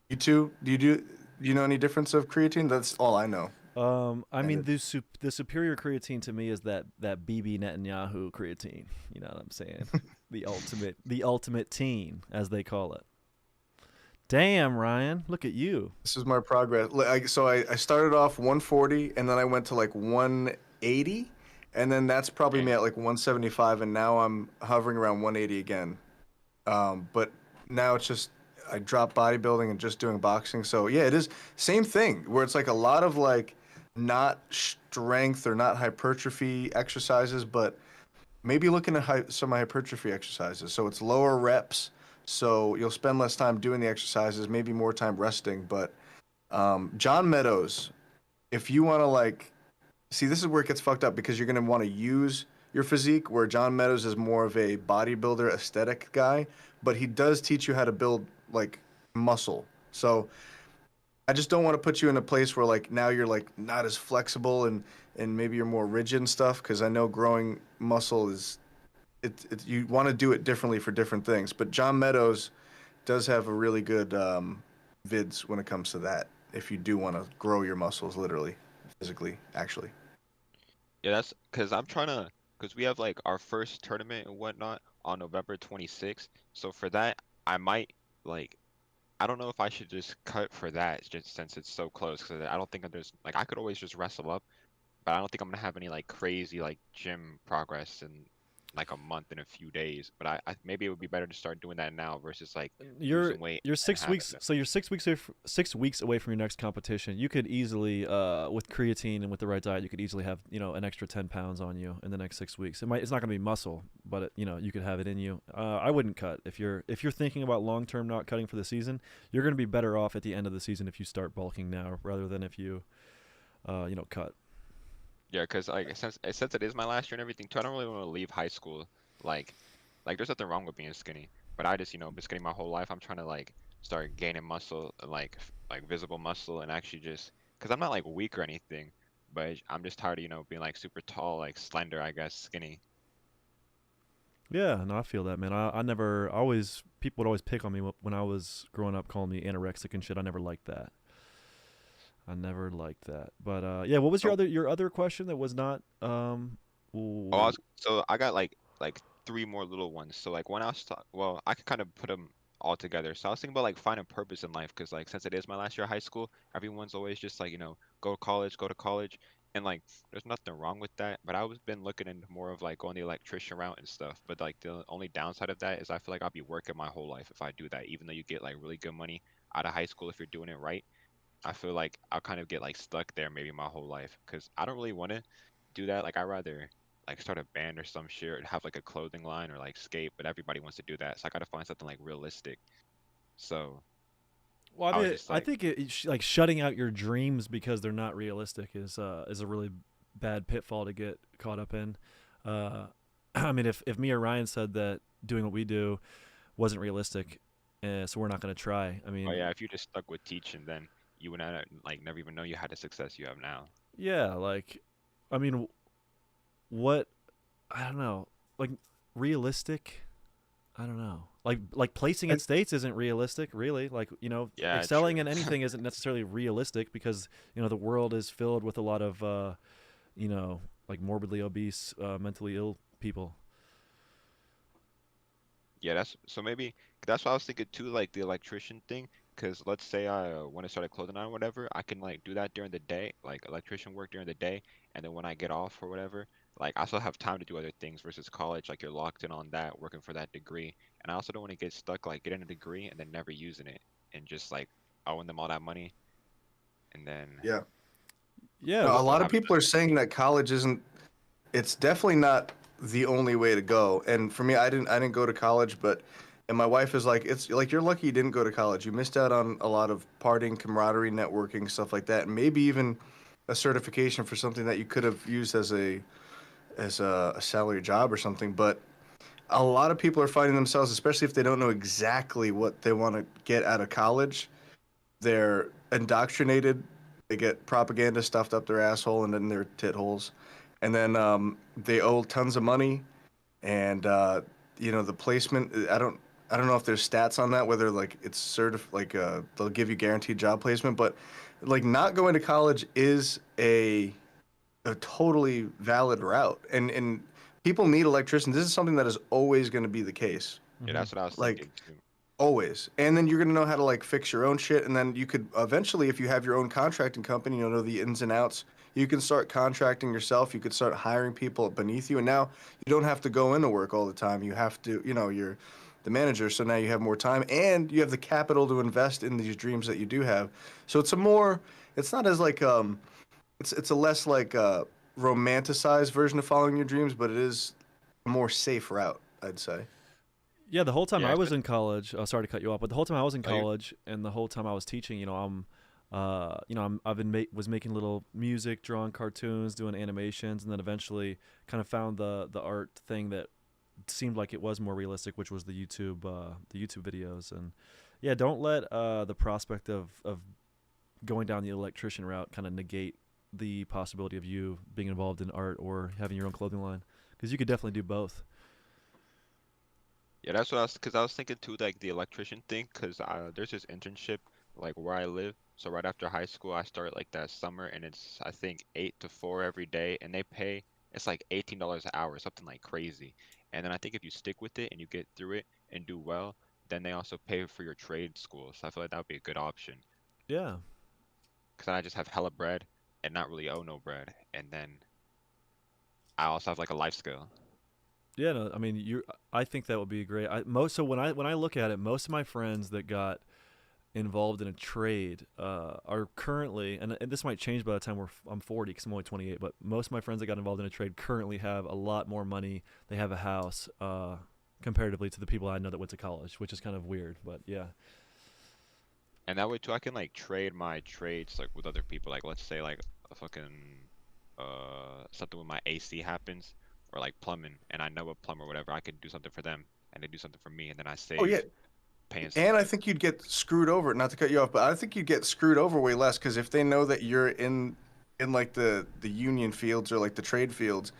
you two, do you know any difference of creatine? That's all I know. I And mean, the superior creatine to me is that BB Netanyahu creatine. You know what I'm saying? the ultimate teen, as they call it. Damn, Ryan, look at you. this is my progress. So I started off 140, and then I went to like 180, and then that's probably me Damn. at like 175, and now I'm hovering around 180 again. But now it's just I dropped bodybuilding and just doing boxing. So yeah, it is same thing where it's like a lot of like not strength or not hypertrophy exercises, but maybe looking at some hypertrophy exercises. So it's lower reps. So you'll spend less time doing the exercises, maybe more time resting. But John Meadows, if you want to like see, this is where it gets fucked up because you're going to want to use your physique, where John Meadows is more of a bodybuilder aesthetic guy, but he does teach you how to build like muscle. So I just don't want to put you in a place where like now you're like not as flexible and maybe you're more rigid and stuff because I know growing muscle is you want to do it differently for different things. But John Meadows does have a really good vids when it comes to that. If you do want to grow your muscles, literally, physically, actually. Yeah, that's because I'm trying to, because we have like our first tournament and whatnot on November 26th. So for that, I might like, I don't know if I should just cut for that, just since it's so close. Because I don't think there's like I could always just wrestle up, but I don't think I'm gonna have any like crazy like gym progress in like a month in a few days. But I maybe it would be better to start doing that now versus like You're losing weight you're and 6 weeks, so you're 6 weeks 6 weeks away from your next competition. You could easily, with creatine and with the right diet, you could easily have an extra 10 pounds on you in the next 6 weeks. It's not going to be muscle, but you could have it in you. I wouldn't cut if you're thinking about long term not cutting for the season. You're going to be better off at the end of the season if you start bulking now rather than if you cut. Yeah, cause like since it is my last year and everything too, I don't really want to leave high school. Like, there's nothing wrong with being skinny, but I just been skinny my whole life. I'm trying to like start gaining muscle, like like visible muscle, and actually just cause I'm not like weak or anything, but I'm just tired of being like super tall, like slender, I guess, skinny. Yeah, no, I feel that, man. I never always people would always pick on me when I was growing up, calling me anorexic and shit. I never liked that. I never liked that. But yeah, what was Oh, your other question that was not oh, ooh, so I got like three more little ones. So like when I was well, I could kind of put them all together. So I was thinking about like finding purpose in life, because like since it is my last year of high school, everyone's always just like go to college, and like there's nothing wrong with that. But I was been looking into more of like going the electrician route and stuff. But like the only downside of that is I feel like I'll be working my whole life if I do that. Even though you get like really good money out of high school if you're doing it right, I feel like I'll kind of get like stuck there maybe my whole life, because I don't really want to do that. Like I rather like start a band or some shit, or have like a clothing line or like skate, but everybody wants to do that. So I gotta find something like realistic. So well, I I was mean, just I like, think like shutting out your dreams because they're not realistic is a really bad pitfall to get caught up in. Uh, I mean, if me or Ryan said that doing what we do wasn't realistic, so we're not going to try. I oh mean, yeah, if you just stuck with teaching, then you would not like never even know you had the success you have now. yeah, like, I mean, what I don't know, like realistic. I don't know. Like placing at And states isn't realistic, really. Like Yeah, excelling true. in anything isn't necessarily realistic because the world is filled with a lot of like morbidly obese, mentally ill people. Yeah, that's so maybe that's what I was thinking too, like the electrician thing. Because let's say I want to start a clothing line or whatever, I can like do that during the day, like electrician work during the day, and then when I get off or whatever, like I still have time to do other things versus college. Like you're locked in on that, working for that degree, and I also don't want to get stuck like getting a degree and then never using it and just like owing them all that money, and then yeah, Yeah, no, a still lot of having people are to. saying that college isn't. It's definitely not the only way to go. And for me, I didn't go to college, but and my wife is like, it's like you're lucky you didn't go to college. You missed out on a lot of partying, camaraderie, networking, stuff like that, and maybe even a certification for something that you could have used as a salary job or something. But a lot of people are finding themselves, especially if they don't know exactly what they want to get out of college, they're indoctrinated. They get propaganda stuffed up their asshole and in their tit holes, and then they owe tons of money. And the placement. I don't know if there's stats on that, whether like it's like they'll give you guaranteed job placement, but like not going to college is a totally valid route, and people need electricians. This is something that is always going to be the case, Yeah, hmm that's what I was like thinking too. always. And then you're going to know how to like fix your own shit, and then you could eventually, if you have your own contracting company, you'll know the ins and outs. You can start contracting yourself. You could start hiring people beneath you, and now you don't have to go into work all the time. You have to, you're the manager, so now you have more time, and you have the capital to invest in these dreams that you do have. So it's not as like it's a less like romanticized version of following your dreams, but it is a more safe route, I'd say. Yeah, the whole time Yeah, I was in college, sorry to cut you off, but the whole time I was in oh, you college and the whole time I was teaching, I've been was making little music, drawing cartoons, doing animations, and then eventually kind of found the art thing that seemed like it was more realistic, which was the YouTube videos. And yeah, don't let the prospect of going down the electrician route kind of negate the possibility of you being involved in art or having your own clothing line, because you could definitely do both. Yeah, that's what because I was thinking too, like the electrician thing, because there's this internship like where I live. So right after high school, I start like that summer, and it's I think 8 to 4 every day, and they pay it's like $18 an hour, something like crazy. And then I think if you stick with it and you get through it and do well, then they also pay for your trade school. So I feel like that would be a good option, Yeah. because then I just have hella bread and not really owe no bread, and then I also have like a life skill. Yeah, no, I mean, I think that would be great. So when I look at it, most of my friends that got involved in a trade are currently, and this might change by the time I'm 40 because I'm only 28. But most of my friends that got involved in a trade currently have a lot more money. They have a house comparatively to the people I know that went to college, which is kind of weird. But yeah, And that way too, I can like trade my trades like with other people. Like let's say like a fucking something with my AC happens or like plumbing, and I know a plumber or whatever, I could do something for them and they do something for me, and then I Oh yeah, save paying and I someone. think you'd get screwed over. Not to cut you off, but I think you'd get screwed over way less because if they know that you're in like the union fields or like the trade fields,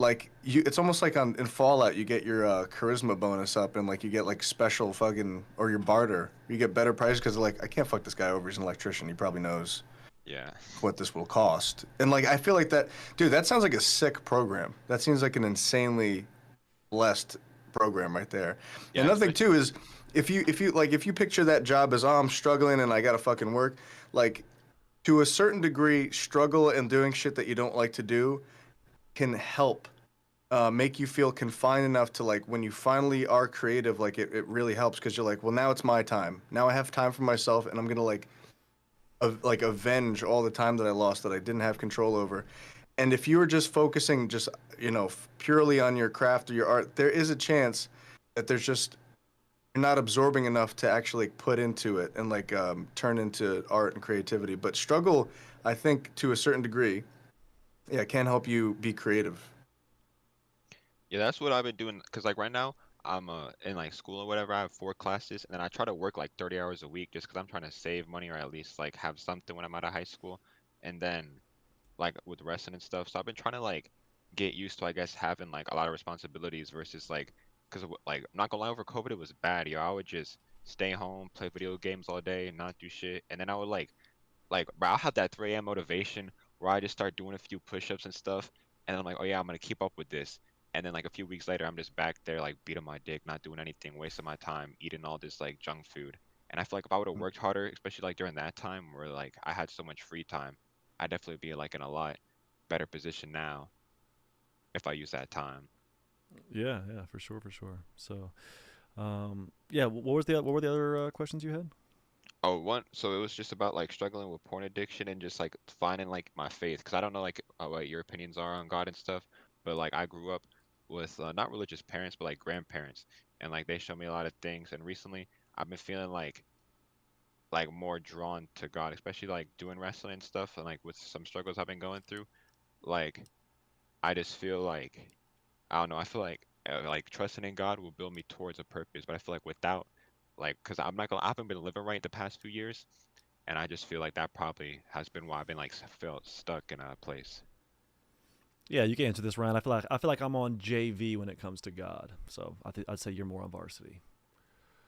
like you, it's almost like on in Fallout, you get your charisma bonus up, and like you get like special fucking or your barter, you get better prices because like I can't fuck this guy over. He's an electrician. He probably knows Yeah. what this will cost. And like I feel like that, dude. That sounds like a sick program. That seems like an insanely blessed program right there. Yeah, And another thing especially too is if you picture that job as I'm struggling and I gotta fucking work, like to a certain degree, struggle and doing shit that you don't like to do can help make you feel confined enough to like when you finally are creative, like it really helps because you're like, well, now it's my time. Now I have time for myself, and I'm gonna like avenge all the time that I lost that I didn't have control over. And if you were just focusing just purely on your craft or your art, there is a chance that there's just you're not absorbing enough to actually put into it and like turn into art and creativity. But struggle, I think, to a certain degree, yeah, can help you be creative. Yeah, that's what I've been doing. Cause like right now, I'm in like school or whatever. I have 4 classes, and then I try to work like 30 hours a week, just cause I'm trying to save money or at least like have something when I'm out of high school. And then like with wrestling and stuff. So I've been trying to like get used to, I guess, having like a lot of responsibilities versus like, cause like I'm not gonna lie, over COVID it was bad, yo. I would just stay home, play video games all day, and not do shit, and then I would like bro, I'll have that 3 a.m. motivation where I just start doing a few push-ups and stuff, and I'm like, oh yeah, I'm gonna keep up with this. And then like a few weeks later, I'm just back there like beating my dick, not doing anything, wasting my time, eating all this like junk food. And I feel like if I would have worked harder, especially like during that time where like I had so much free time, I'd definitely be like in a lot better position now if I use that time. Yeah, yeah, for sure, for sure. So, yeah, what were the other questions you had? Oh, one. So it was just about like struggling with porn addiction and just like finding like my faith, because I don't know like what your opinions are on God and stuff, but like I grew up with not religious parents, but like grandparents, and like they show me a lot of things. And recently, I've been feeling like more drawn to God, especially like doing wrestling and stuff, and like with some struggles I've been going through. Like I just feel like I don't know. I feel like trusting in God will build me towards a purpose, but I feel like without like, cause I'm not gonna, I haven't been living right the past few years, and I just feel like that probably has been why I've been like felt stuck in a place. Yeah, you can answer this, Ryan. I feel like I'm on JV when it comes to God. So I'd say you're more on varsity.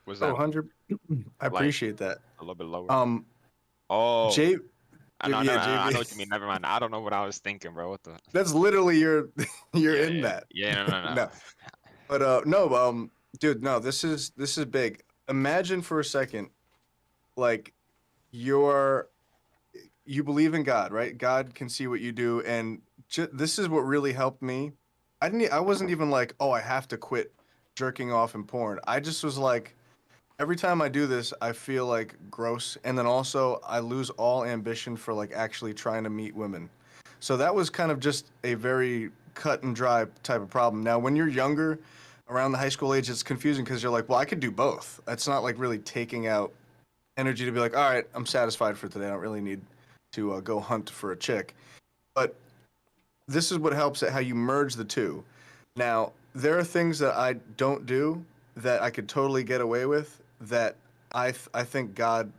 Was Oh, that 100. I like appreciate that. a little bit lower? Um, Oh, J, I know, yeah, I know JV. what you mean. Never mind. I don't know what I was thinking, bro. What the? That's literally your you're Yeah, in yeah, that. yeah. No, no, no. No, but no, dude, no, this is big. Imagine for a second, like you're you believe in God, right? God can see what you do, and this is what really helped me. I wasn't even like, oh, I have to quit jerking off and porn. I just was like, every time I do this, I feel like gross, and then also I lose all ambition for like actually trying to meet women. So that was kind of just a very cut and dry type of problem. Now, when you're younger, around the high school age, it's confusing because you're like, well, I could do both. It's not like really taking out energy to be like, all right, I'm satisfied for today. I don't really need to go hunt for a chick. But this is what helps at how you merge the two. Now, there are things that I don't do that I could totally get away with that I think God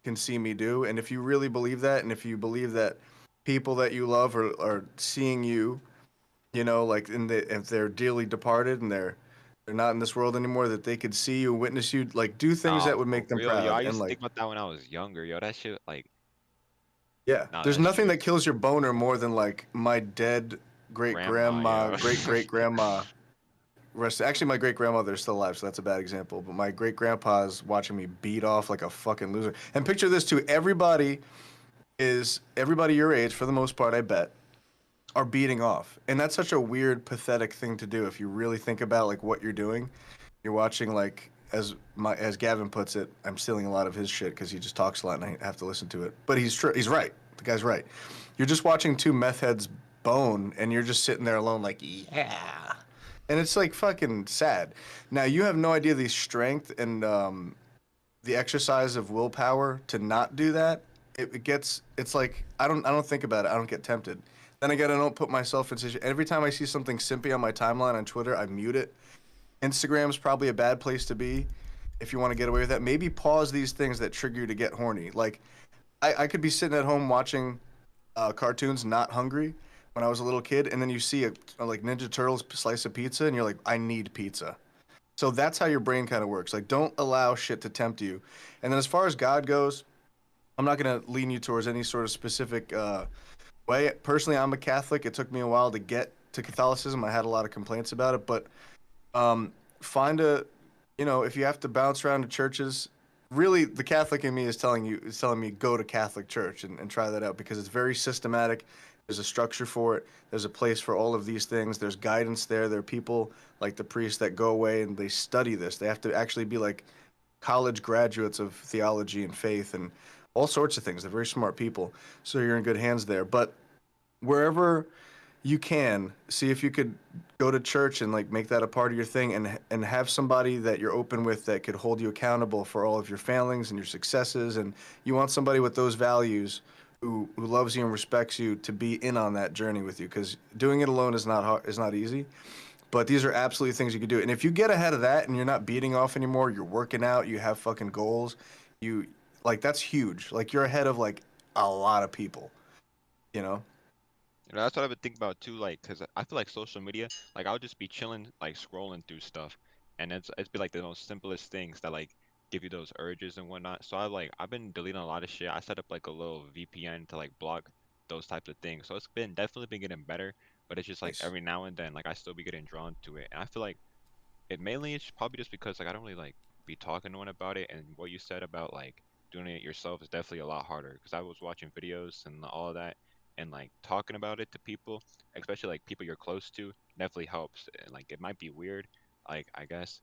can see me do. And if you really believe that, and if you believe that people that you love are seeing you, like if they're dearly departed and they're not in this world anymore, that they could see you, witness you, like do things Nah, that would for make them real, yo. I proud. And used to like, think about that when I was younger, yo. That shit, like, yeah, nah, there's that's nothing true. that kills your boner more than like my dead great Grandma, grandma, yo. great great grandma. Actually, my great grandmother is still alive, so that's a bad example. But my great grandpa's watching me beat off like a fucking loser. And picture this too: everybody your age, for the most part, I bet, are beating off, and that's such a weird, pathetic thing to do if you really think about like what you're doing. You're watching like as Gavin puts it, I'm stealing a lot of his shit because he just talks a lot and I have to listen to it. But he's true. He's right. The guy's right. You're just watching two meth heads bone, and you're just sitting there alone, like yeah. And it's like fucking sad. Now you have no idea the strength and the exercise of willpower to not do that. It's like I don't think about it. I don't get tempted. Then again, I don't put myself in situation. Every time I see something simpy on my timeline on Twitter, I mute it. Instagram's probably a bad place to be if you want to get away with that. Maybe pause these things that trigger you to get horny. Like, I could be sitting at home watching cartoons, not hungry, when I was a little kid, and then you see a like Ninja Turtles slice of pizza, and you're like, I need pizza. So that's how your brain kind of works. Like, don't allow shit to tempt you. And then as far as God goes, I'm not gonna lean you towards any sort of specific way. Personally, I'm a Catholic. It took me a while to get to Catholicism. I had a lot of complaints about it, but find a, if you have to bounce around to churches, really the Catholic in me is telling me go to Catholic church and try that out because it's very systematic. There's a structure for it. There's a place for all of these things. There's guidance there. There are people like the priests that go away and they study this. They have to actually be like college graduates of theology and faith and all sorts of things. They're very smart people. So you're in good hands there. But wherever you can, see if you could go to church and like make that a part of your thing and have somebody that you're open with that could hold you accountable for all of your failings and your successes, and you want somebody with those values who loves you and respects you to be in on that journey with you, because doing it alone is not hard, is not easy, but these are absolutely things you can do. And if you get ahead of that and you're not beating off anymore, you're working out, you have fucking goals, you like, that's huge. Like, you're ahead of like a lot of people, you know. You know, that's what I've been thinking about too, like, cause I feel like social media, like I'll just be chilling, like scrolling through stuff, and it's be like the most simplest things that like give you those urges and whatnot. So I've been deleting a lot of shit. I set up like a little VPN to like block those types of things. So it's been definitely been getting better, but it's just like Nice. every now and then, like I still be getting drawn to it, and I feel like it mainly is probably just because like I don't really like be talking to one about it, and what you said about like doing it yourself is definitely a lot harder because I was watching videos and all of that, and like talking about it to people, especially like people you're close to, definitely helps. And like it might be weird, like I guess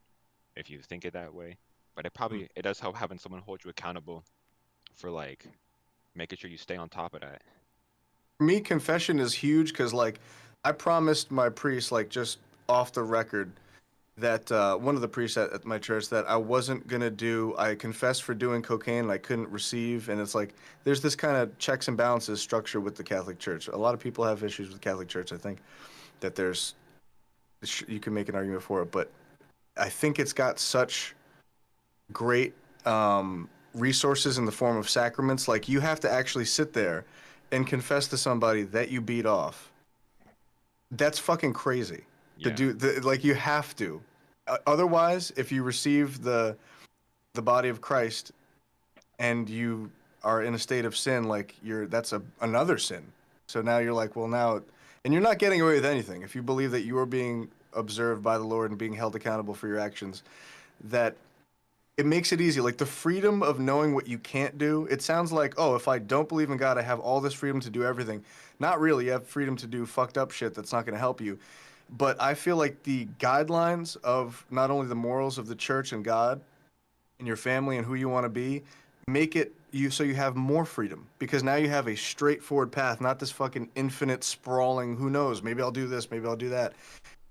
if you think it that way, but it does help having someone hold you accountable for like making sure you stay on top of that. For me, confession is huge because, like, I promised my priest, like, just off the record, that one of the priests at my church that I wasn't gonna do. I confessed for doing cocaine and I couldn't receive, and it's like there's this kind of checks and balances structure with the Catholic Church. A lot of people have issues with the Catholic Church. I think that you can make an argument for it, but I think it's got such great resources in the form of sacraments. Like, you have to actually sit there and confess to somebody that you beat off. That's fucking crazy to Yeah, do. Like, you have to. Otherwise, if you receive the body of Christ and you are in a state of sin, like, that's another sin. So now you're like, well, now, and you're not getting away with anything if you believe that you are being observed by the Lord and being held accountable for your actions. That it makes it easy. Like, the freedom of knowing what you can't do. It sounds like, oh, if I don't believe in God, I have all this freedom to do everything. Not really. You have freedom to do fucked up shit that's not going to help you. But I feel like the guidelines of not only the morals of the church and God and your family and who you want to be make it you so you have more freedom, because now you have a straightforward path, not this fucking infinite sprawling, who knows, maybe I'll do this, maybe I'll do that.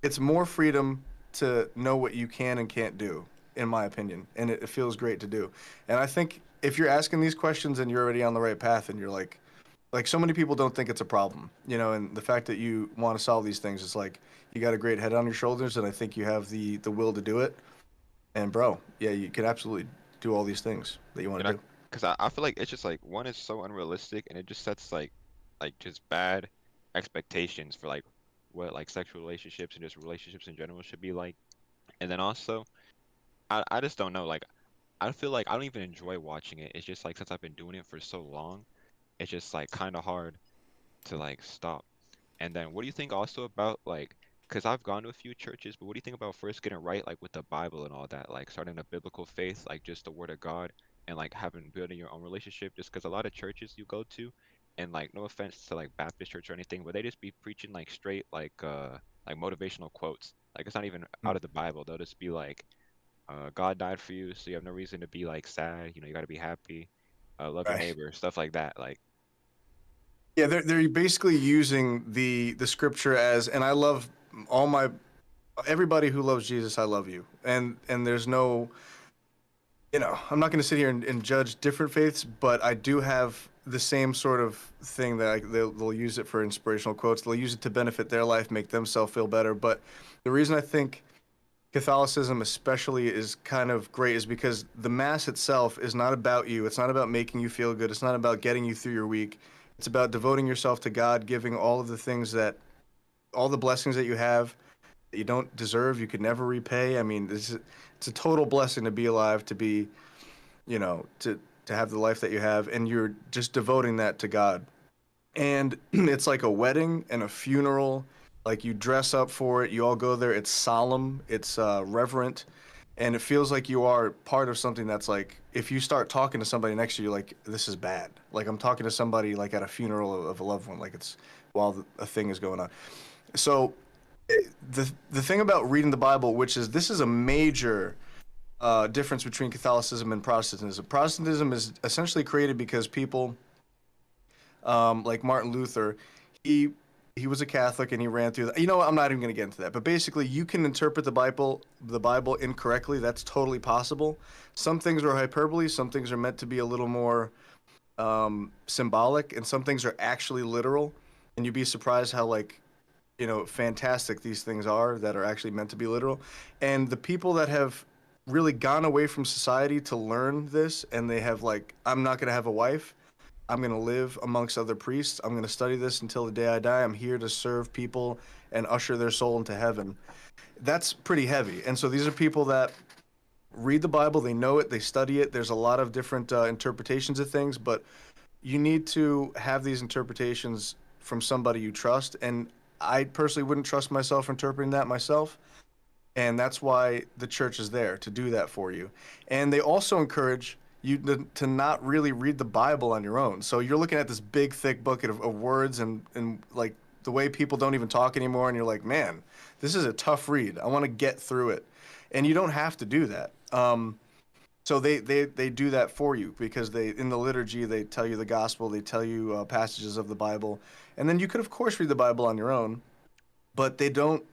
It's more freedom to know what you can and can't do, in my opinion, and it feels great to do. And I think if you're asking these questions and you're already on the right path and you're like so many people don't think it's a problem, and the fact that you want to solve these things is like you got a great head on your shoulders, and I think you have the will to do it. And bro, yeah, you can absolutely do all these things that you want you to know, do. because I feel like it's just like one is so unrealistic, and it just sets like just bad expectations for like what like sexual relationships and just relationships in general should be like. And then also, I just don't know. Like, I feel like I don't even enjoy watching it. It's just like since I've been doing it for so long, it's just like kind of hard to like stop. And then what do you think also about like, because I've gone to a few churches, but what do you think about first getting right like with the Bible and all that, like starting a biblical faith, like just the Word of God, and like having building your own relationship? Just because a lot of churches you go to, and like no offense to like Baptist church or anything, but they just be preaching like straight like motivational quotes. Like it's not even Mm. out of the Bible. They'll just be like, God died for you, so you have no reason to be like sad. You know, you got to be happy. Love your Right. neighbor, stuff like that. Like, Yeah, they're basically using the scripture as, and I love all my everybody who loves Jesus, I love you. And there's no, I'm not going to sit here and judge different faiths, but I do have the same sort of thing that they'll use it for inspirational quotes. They'll use it to benefit their life, make themselves feel better. But the reason I think Catholicism especially is kind of great is because the Mass itself is not about you. It's not about making you feel good. It's not about getting you through your week. It's about devoting yourself to God, giving all of the things all the blessings that you have that you don't deserve, you could never repay. I mean, it's a total blessing to be alive, to be, to have the life that you have, and you're just devoting that to God. And it's like a wedding and a funeral. Like you dress up for it, you all go there. It's solemn, it's reverent, and it feels like you are part of something that's like, if you start talking to somebody next to you, like, this is bad. Like I'm talking to somebody like at a funeral of a loved one, like it's while a thing is going on. So the thing about reading the Bible, which is this is a major difference between Catholicism and Protestantism. Protestantism is essentially created because people like Martin Luther, he was a Catholic and he ran through that. You know what? I'm not even going to get into that. But basically, you can interpret the Bible incorrectly. That's totally possible. Some things are hyperbole. Some things are meant to be a little more symbolic, and some things are actually literal. And you'd be surprised how fantastic these things are that are actually meant to be literal. And the people that have really gone away from society to learn this, and they have I'm not going to have a wife. I'm going to live amongst other priests. I'm going to study this until the day I die. I'm here to serve people and usher their soul into heaven. That's pretty heavy. And so these are people that read the Bible. They know it. They study it. There's a lot of different interpretations of things, but you need to have these interpretations from somebody you trust. And I personally wouldn't trust myself interpreting that myself. And that's why the church is there, to do that for you. And they also encourage you to not really read the Bible on your own. So you're looking at this big, thick bucket of words and like the way people don't even talk anymore. And you're like, man, this is a tough read. I want to get through it. And you don't have to do that. So they do that for you because in the liturgy, they tell you the gospel, they tell you passages of the Bible. And then you could, of course, read the Bible on your own, but they don't,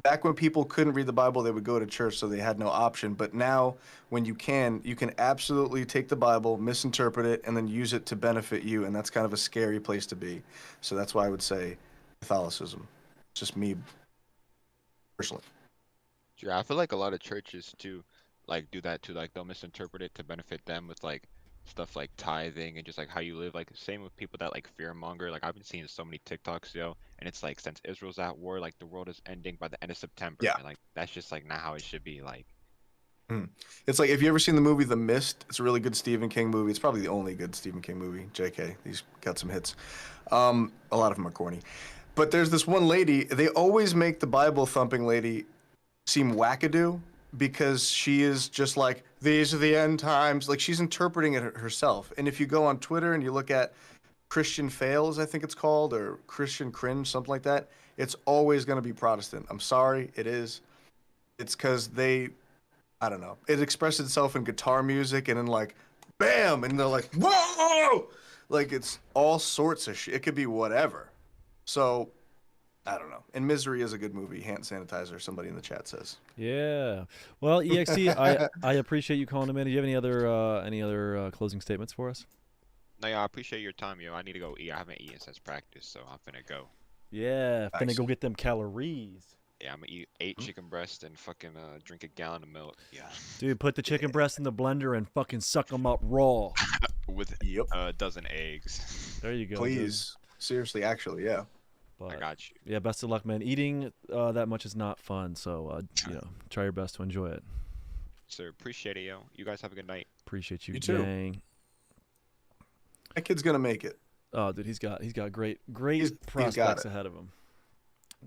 back when people couldn't read the Bible, they would go to church, so they had no option. But now, when you can absolutely take the Bible, misinterpret it, and then use it to benefit you, and that's kind of a scary place to be. So that's why I would say Catholicism. Just me, personally. Yeah, I feel like a lot of churches too, do that too. Like they'll misinterpret it to benefit them with stuff like tithing and just how you live. Like same with people that fearmonger. Like I've been seeing so many TikToks, and it's since Israel's at war, the world is ending by the end of September. Yeah. And that's just not how it should be. It's like, if you ever seen the movie The Mist, it's a really good Stephen King movie. It's probably the only good Stephen King movie. JK, he's got some hits. A lot of them are corny. But there's this one lady, they always make the Bible thumping lady seem wackadoo, because she is just these are the end times. Like, she's interpreting it herself. And if you go on Twitter and you look at Christian Fails, I think it's called, or Christian Cringe, something like that, it's always going to be Protestant. I'm sorry, it is. It's because I don't know. It expresses itself in guitar music and in bam, and they're like, whoa! It's all sorts of shit. It could be whatever. So, I don't know. And Misery is a good movie. Hand sanitizer, somebody in the chat says. Yeah. Well, EXT, I appreciate you calling him in. Do you have any other closing statements for us? No, yeah, I appreciate your time, I need to go eat. I haven't eaten since practice, so I'm finna go. Yeah, Nice. finna go get them calories. Yeah, I'm gonna eat 8 chicken breasts and fucking drink a gallon of milk. Yeah. Dude, put the chicken breast in the blender and fucking suck them up raw. With Yep. a dozen eggs. There you go. Please. Seriously, actually, yeah. But, I got you. Yeah, best of luck, man. Eating that much is not fun, so try your best to enjoy it. Sir, appreciate it, yo. You guys have a good night. Appreciate you, You too. gang. That kid's gonna make it. Oh, dude, he's got great He's got prospects it. ahead of him.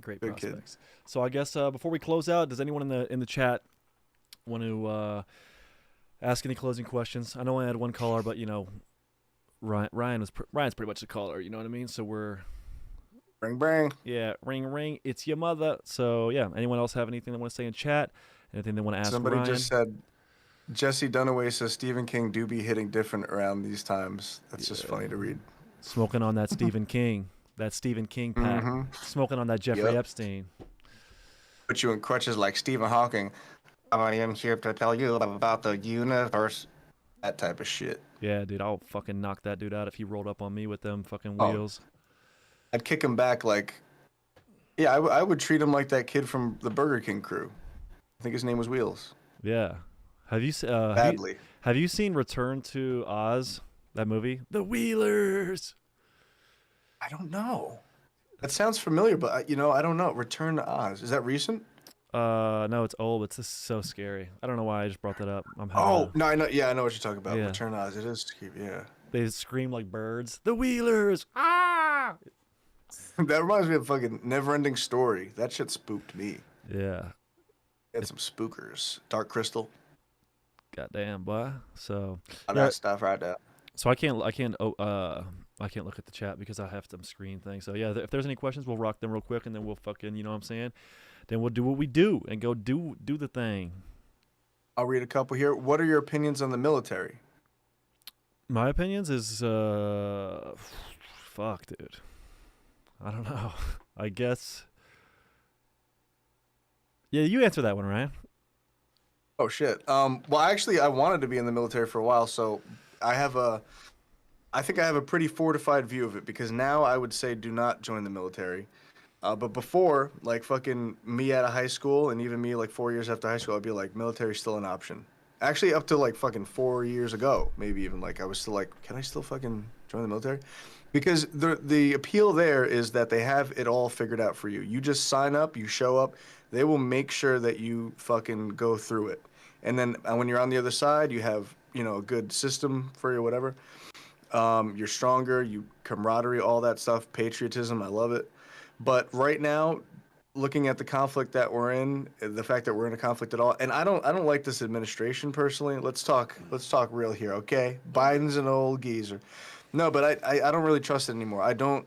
Great Good kid. prospects. So I guess before we close out, does anyone in the chat want to ask any closing questions? I know I had one caller, but Ryan's pretty much the caller. You know what I mean? So we're Bring. yeah, ring ring. It's your mother. So yeah, anyone else have anything they want to say in chat? Anything they want to ask Somebody Ryan? just said, Jesse Dunaway says Stephen King do be hitting different around these times. That's just funny to read. Smoking on that Stephen King. That Stephen King pack. Smoking on that Jeffrey Yep. Epstein. Put you in crutches like Stephen Hawking. I am here to tell you about the universe. That type of shit. Yeah, dude, I'll fucking knock that dude out if he rolled up on me with them fucking Oh. wheels. I'd kick him back like, yeah, I would treat him like that kid from the Burger King crew. I think his name was Wheels. Yeah. Badly. Have you seen Return to Oz? That movie? The Wheelers. I don't know. That sounds familiar, but I don't know. Return to Oz. Is that recent? No, it's old. It's just so scary. I don't know why I just brought that up. I'm having Oh, no, I know. Yeah, I know what you're talking about. Yeah. Return to Oz. It is. Yeah. they scream like birds. The Wheelers. Ah! That reminds me of fucking Never-Ending Story. That shit spooked me. Yeah. Had some spookers. Dark Crystal. Goddamn, boy. So All yeah, that stuff right there. so I can't look at the chat because I have some screen things. So yeah, if there's any questions, we'll rock them real quick and then we'll fucking, you know what I'm saying? Then we'll do what we do and go do the thing. I'll read a couple here. What are your opinions on the military? My opinions is fuck, dude. I don't know. I guess. Yeah, you answer that one, Ryan. Oh shit. Well, actually, I wanted to be in the military for a while, so I think I have a pretty fortified view of it because now I would say do not join the military. But before, like fucking me out of high school, and even me like 4 years after high school, I'd be like, military's still an option. Actually, up to like fucking 4 years ago, maybe even like I was still like, can I still fucking join the military? Because the appeal there is that they have it all figured out for you. You just sign up, you show up, they will make sure that you fucking go through it. And then when you're on the other side, you have a good system for you, whatever. You're stronger, you camaraderie, all that stuff, patriotism. I love it. But right now, looking at the conflict that we're in, the fact that we're in a conflict at all, and I don't like this administration personally. Let's talk real here, okay? Biden's an old geezer. No, but I don't really trust it anymore. I don't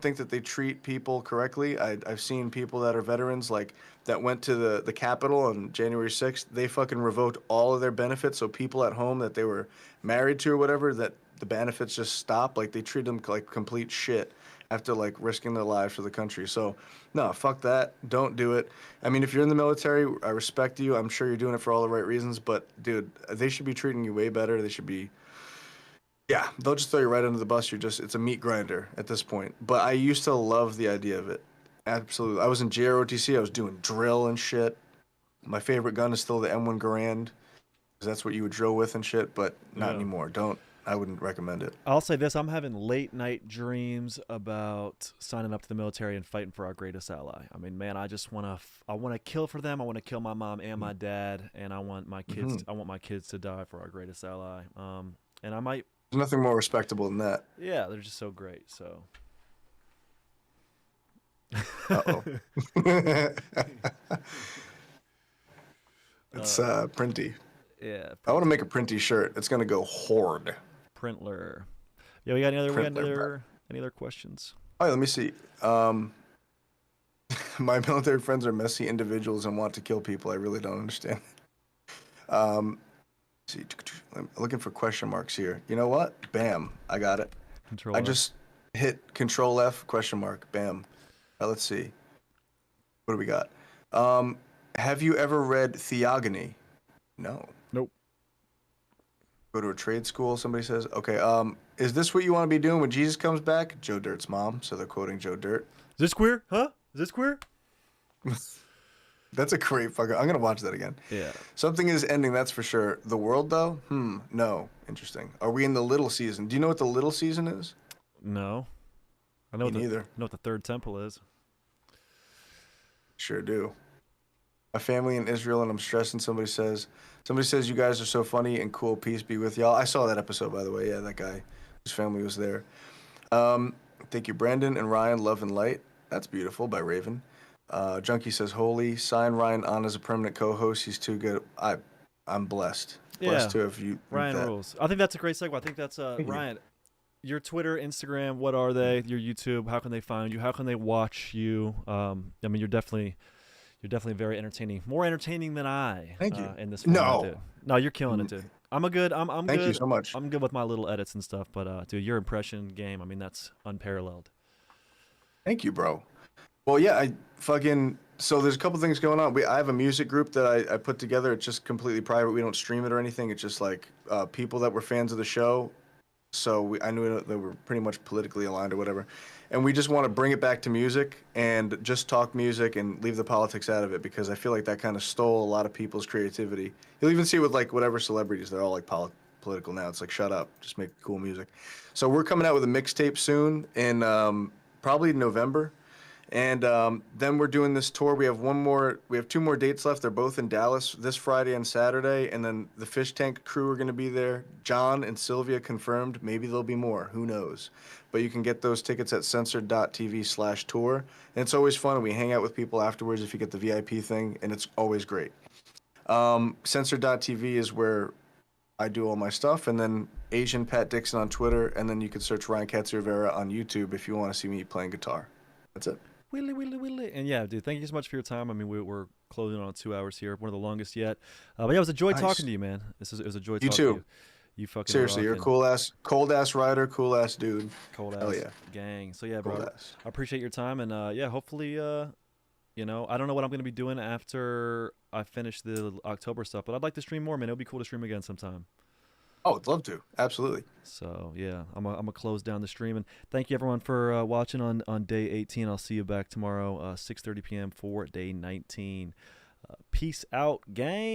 think that they treat people correctly. I've seen people that are veterans like that went to the Capitol on January 6th. They fucking revoked all of their benefits, so people at home that they were married to or whatever, that the benefits just stop. Like they treat them like complete shit after like risking their lives for the country. So no, fuck that. Don't do it. I mean, if you're in the military, I respect you. I'm sure you're doing it for all the right reasons, but dude, they should be treating you way better. They should be. Yeah, they'll just throw you right under the bus. It's a meat grinder at this point. But I used to love the idea of it. Absolutely. I was in JROTC. I was doing drill and shit. My favorite gun is still the M1 Garand, because that's what you would drill with and shit, but not Yeah. anymore. I wouldn't recommend it. I'll say this: I'm having late night dreams about signing up to the military and fighting for our greatest ally. I mean, man, I just want to kill for them. I want to kill my mom and my dad, and I want my kids. I want my kids to die for our greatest ally. And I might. There's nothing more respectable than that. Yeah, they're just so great. So. Uh-oh. It's printy. Yeah. I want to make a printy shirt. It's going to go horde. Printler. Yeah, we got any other questions? Oh, let me see. My military friends are messy individuals and want to kill people. I really don't understand. Let's see, I'm looking for question marks here. You know what? Bam, I got it. Control. I just hit Control F question mark. Bam. Let's see. What do we got? Have you ever read Theogony? No. Nope. Go to a trade school, somebody says. Okay, is this what you want to be doing when Jesus comes back? Joe Dirt's mom, so they're quoting Joe Dirt. Is this queer? Huh? Is this queer? That's a great fucking... I'm going to watch that again. Yeah. Something is ending, that's for sure. The world, though? No. Interesting. Are we in the little season? Do you know what the little season is? No. I know Me neither. I know what the third temple is. Sure do. My family in Israel, and I'm stressing. Somebody says you guys are so funny and cool. Peace be with y'all. I saw that episode, by the way. Yeah, that guy, his family was there. Thank you, Brandon and Ryan. Love and light. That's beautiful by Raven. Junkie says, holy. Sign Ryan on as a permanent co-host. He's too good. I'm blessed. Blessed to have you. Ryan that. rules. I think that's a great segue. I think that's Ryan. Your Twitter, Instagram, what are they? Your YouTube, how can they find you? How can they watch you? I mean, you're definitely very entertaining. More entertaining than I. Thank you. In this format, No. dude. No, you're killing it, dude. I'm good. Thank you so much. I'm good with my little edits and stuff, but dude, your impression game, I mean, that's unparalleled. Thank you, bro. Well, yeah, So there's a couple things going on. I have a music group that I put together. It's just completely private. We don't stream it or anything. It's just like people that were fans of the show. So I knew that they were pretty much politically aligned or whatever. And we just want to bring it back to music and just talk music and leave the politics out of it, because I feel like that kind of stole a lot of people's creativity. You'll even see with like whatever celebrities, they're all like political now. It's like, shut up, just make cool music. So we're coming out with a mixtape soon in probably November. And then we're doing this tour. We have two more dates left. They're both in Dallas this Friday and Saturday. And then the Fish Tank crew are going to be there. John and Sylvia confirmed. Maybe there'll be more. Who knows? But you can get those tickets at censored.tv/tour. And it's always fun. We hang out with people afterwards if you get the VIP thing, and it's always great. Censored.tv is where I do all my stuff. And then Asian Pat Dixon on Twitter. And then you can search Ryan Katsu Rivera on YouTube if you want to see me playing guitar. That's it. Willy, willy, willy. And yeah, dude, thank you so much for your time. I mean, we're closing on 2 hours here, one of the longest yet. But yeah, it was a joy Nice. talking to you, man. It was a joy You talking too. to you. You fucking Seriously, you're a cold ass rider, cool ass dude. cold Hell ass yeah. gang. So yeah, bro, Cold ass. I appreciate your time, and yeah, hopefully, you know, I don't know what I'm gonna be doing after I finish the October stuff, but I'd like to stream more, man. It'll be cool to stream again sometime. Oh, I'd love to. Absolutely. So yeah, I'm gonna close down the stream, and thank you everyone for watching on day 18. I'll see you back tomorrow, 6:30 p.m. for day 19. Peace out, gang.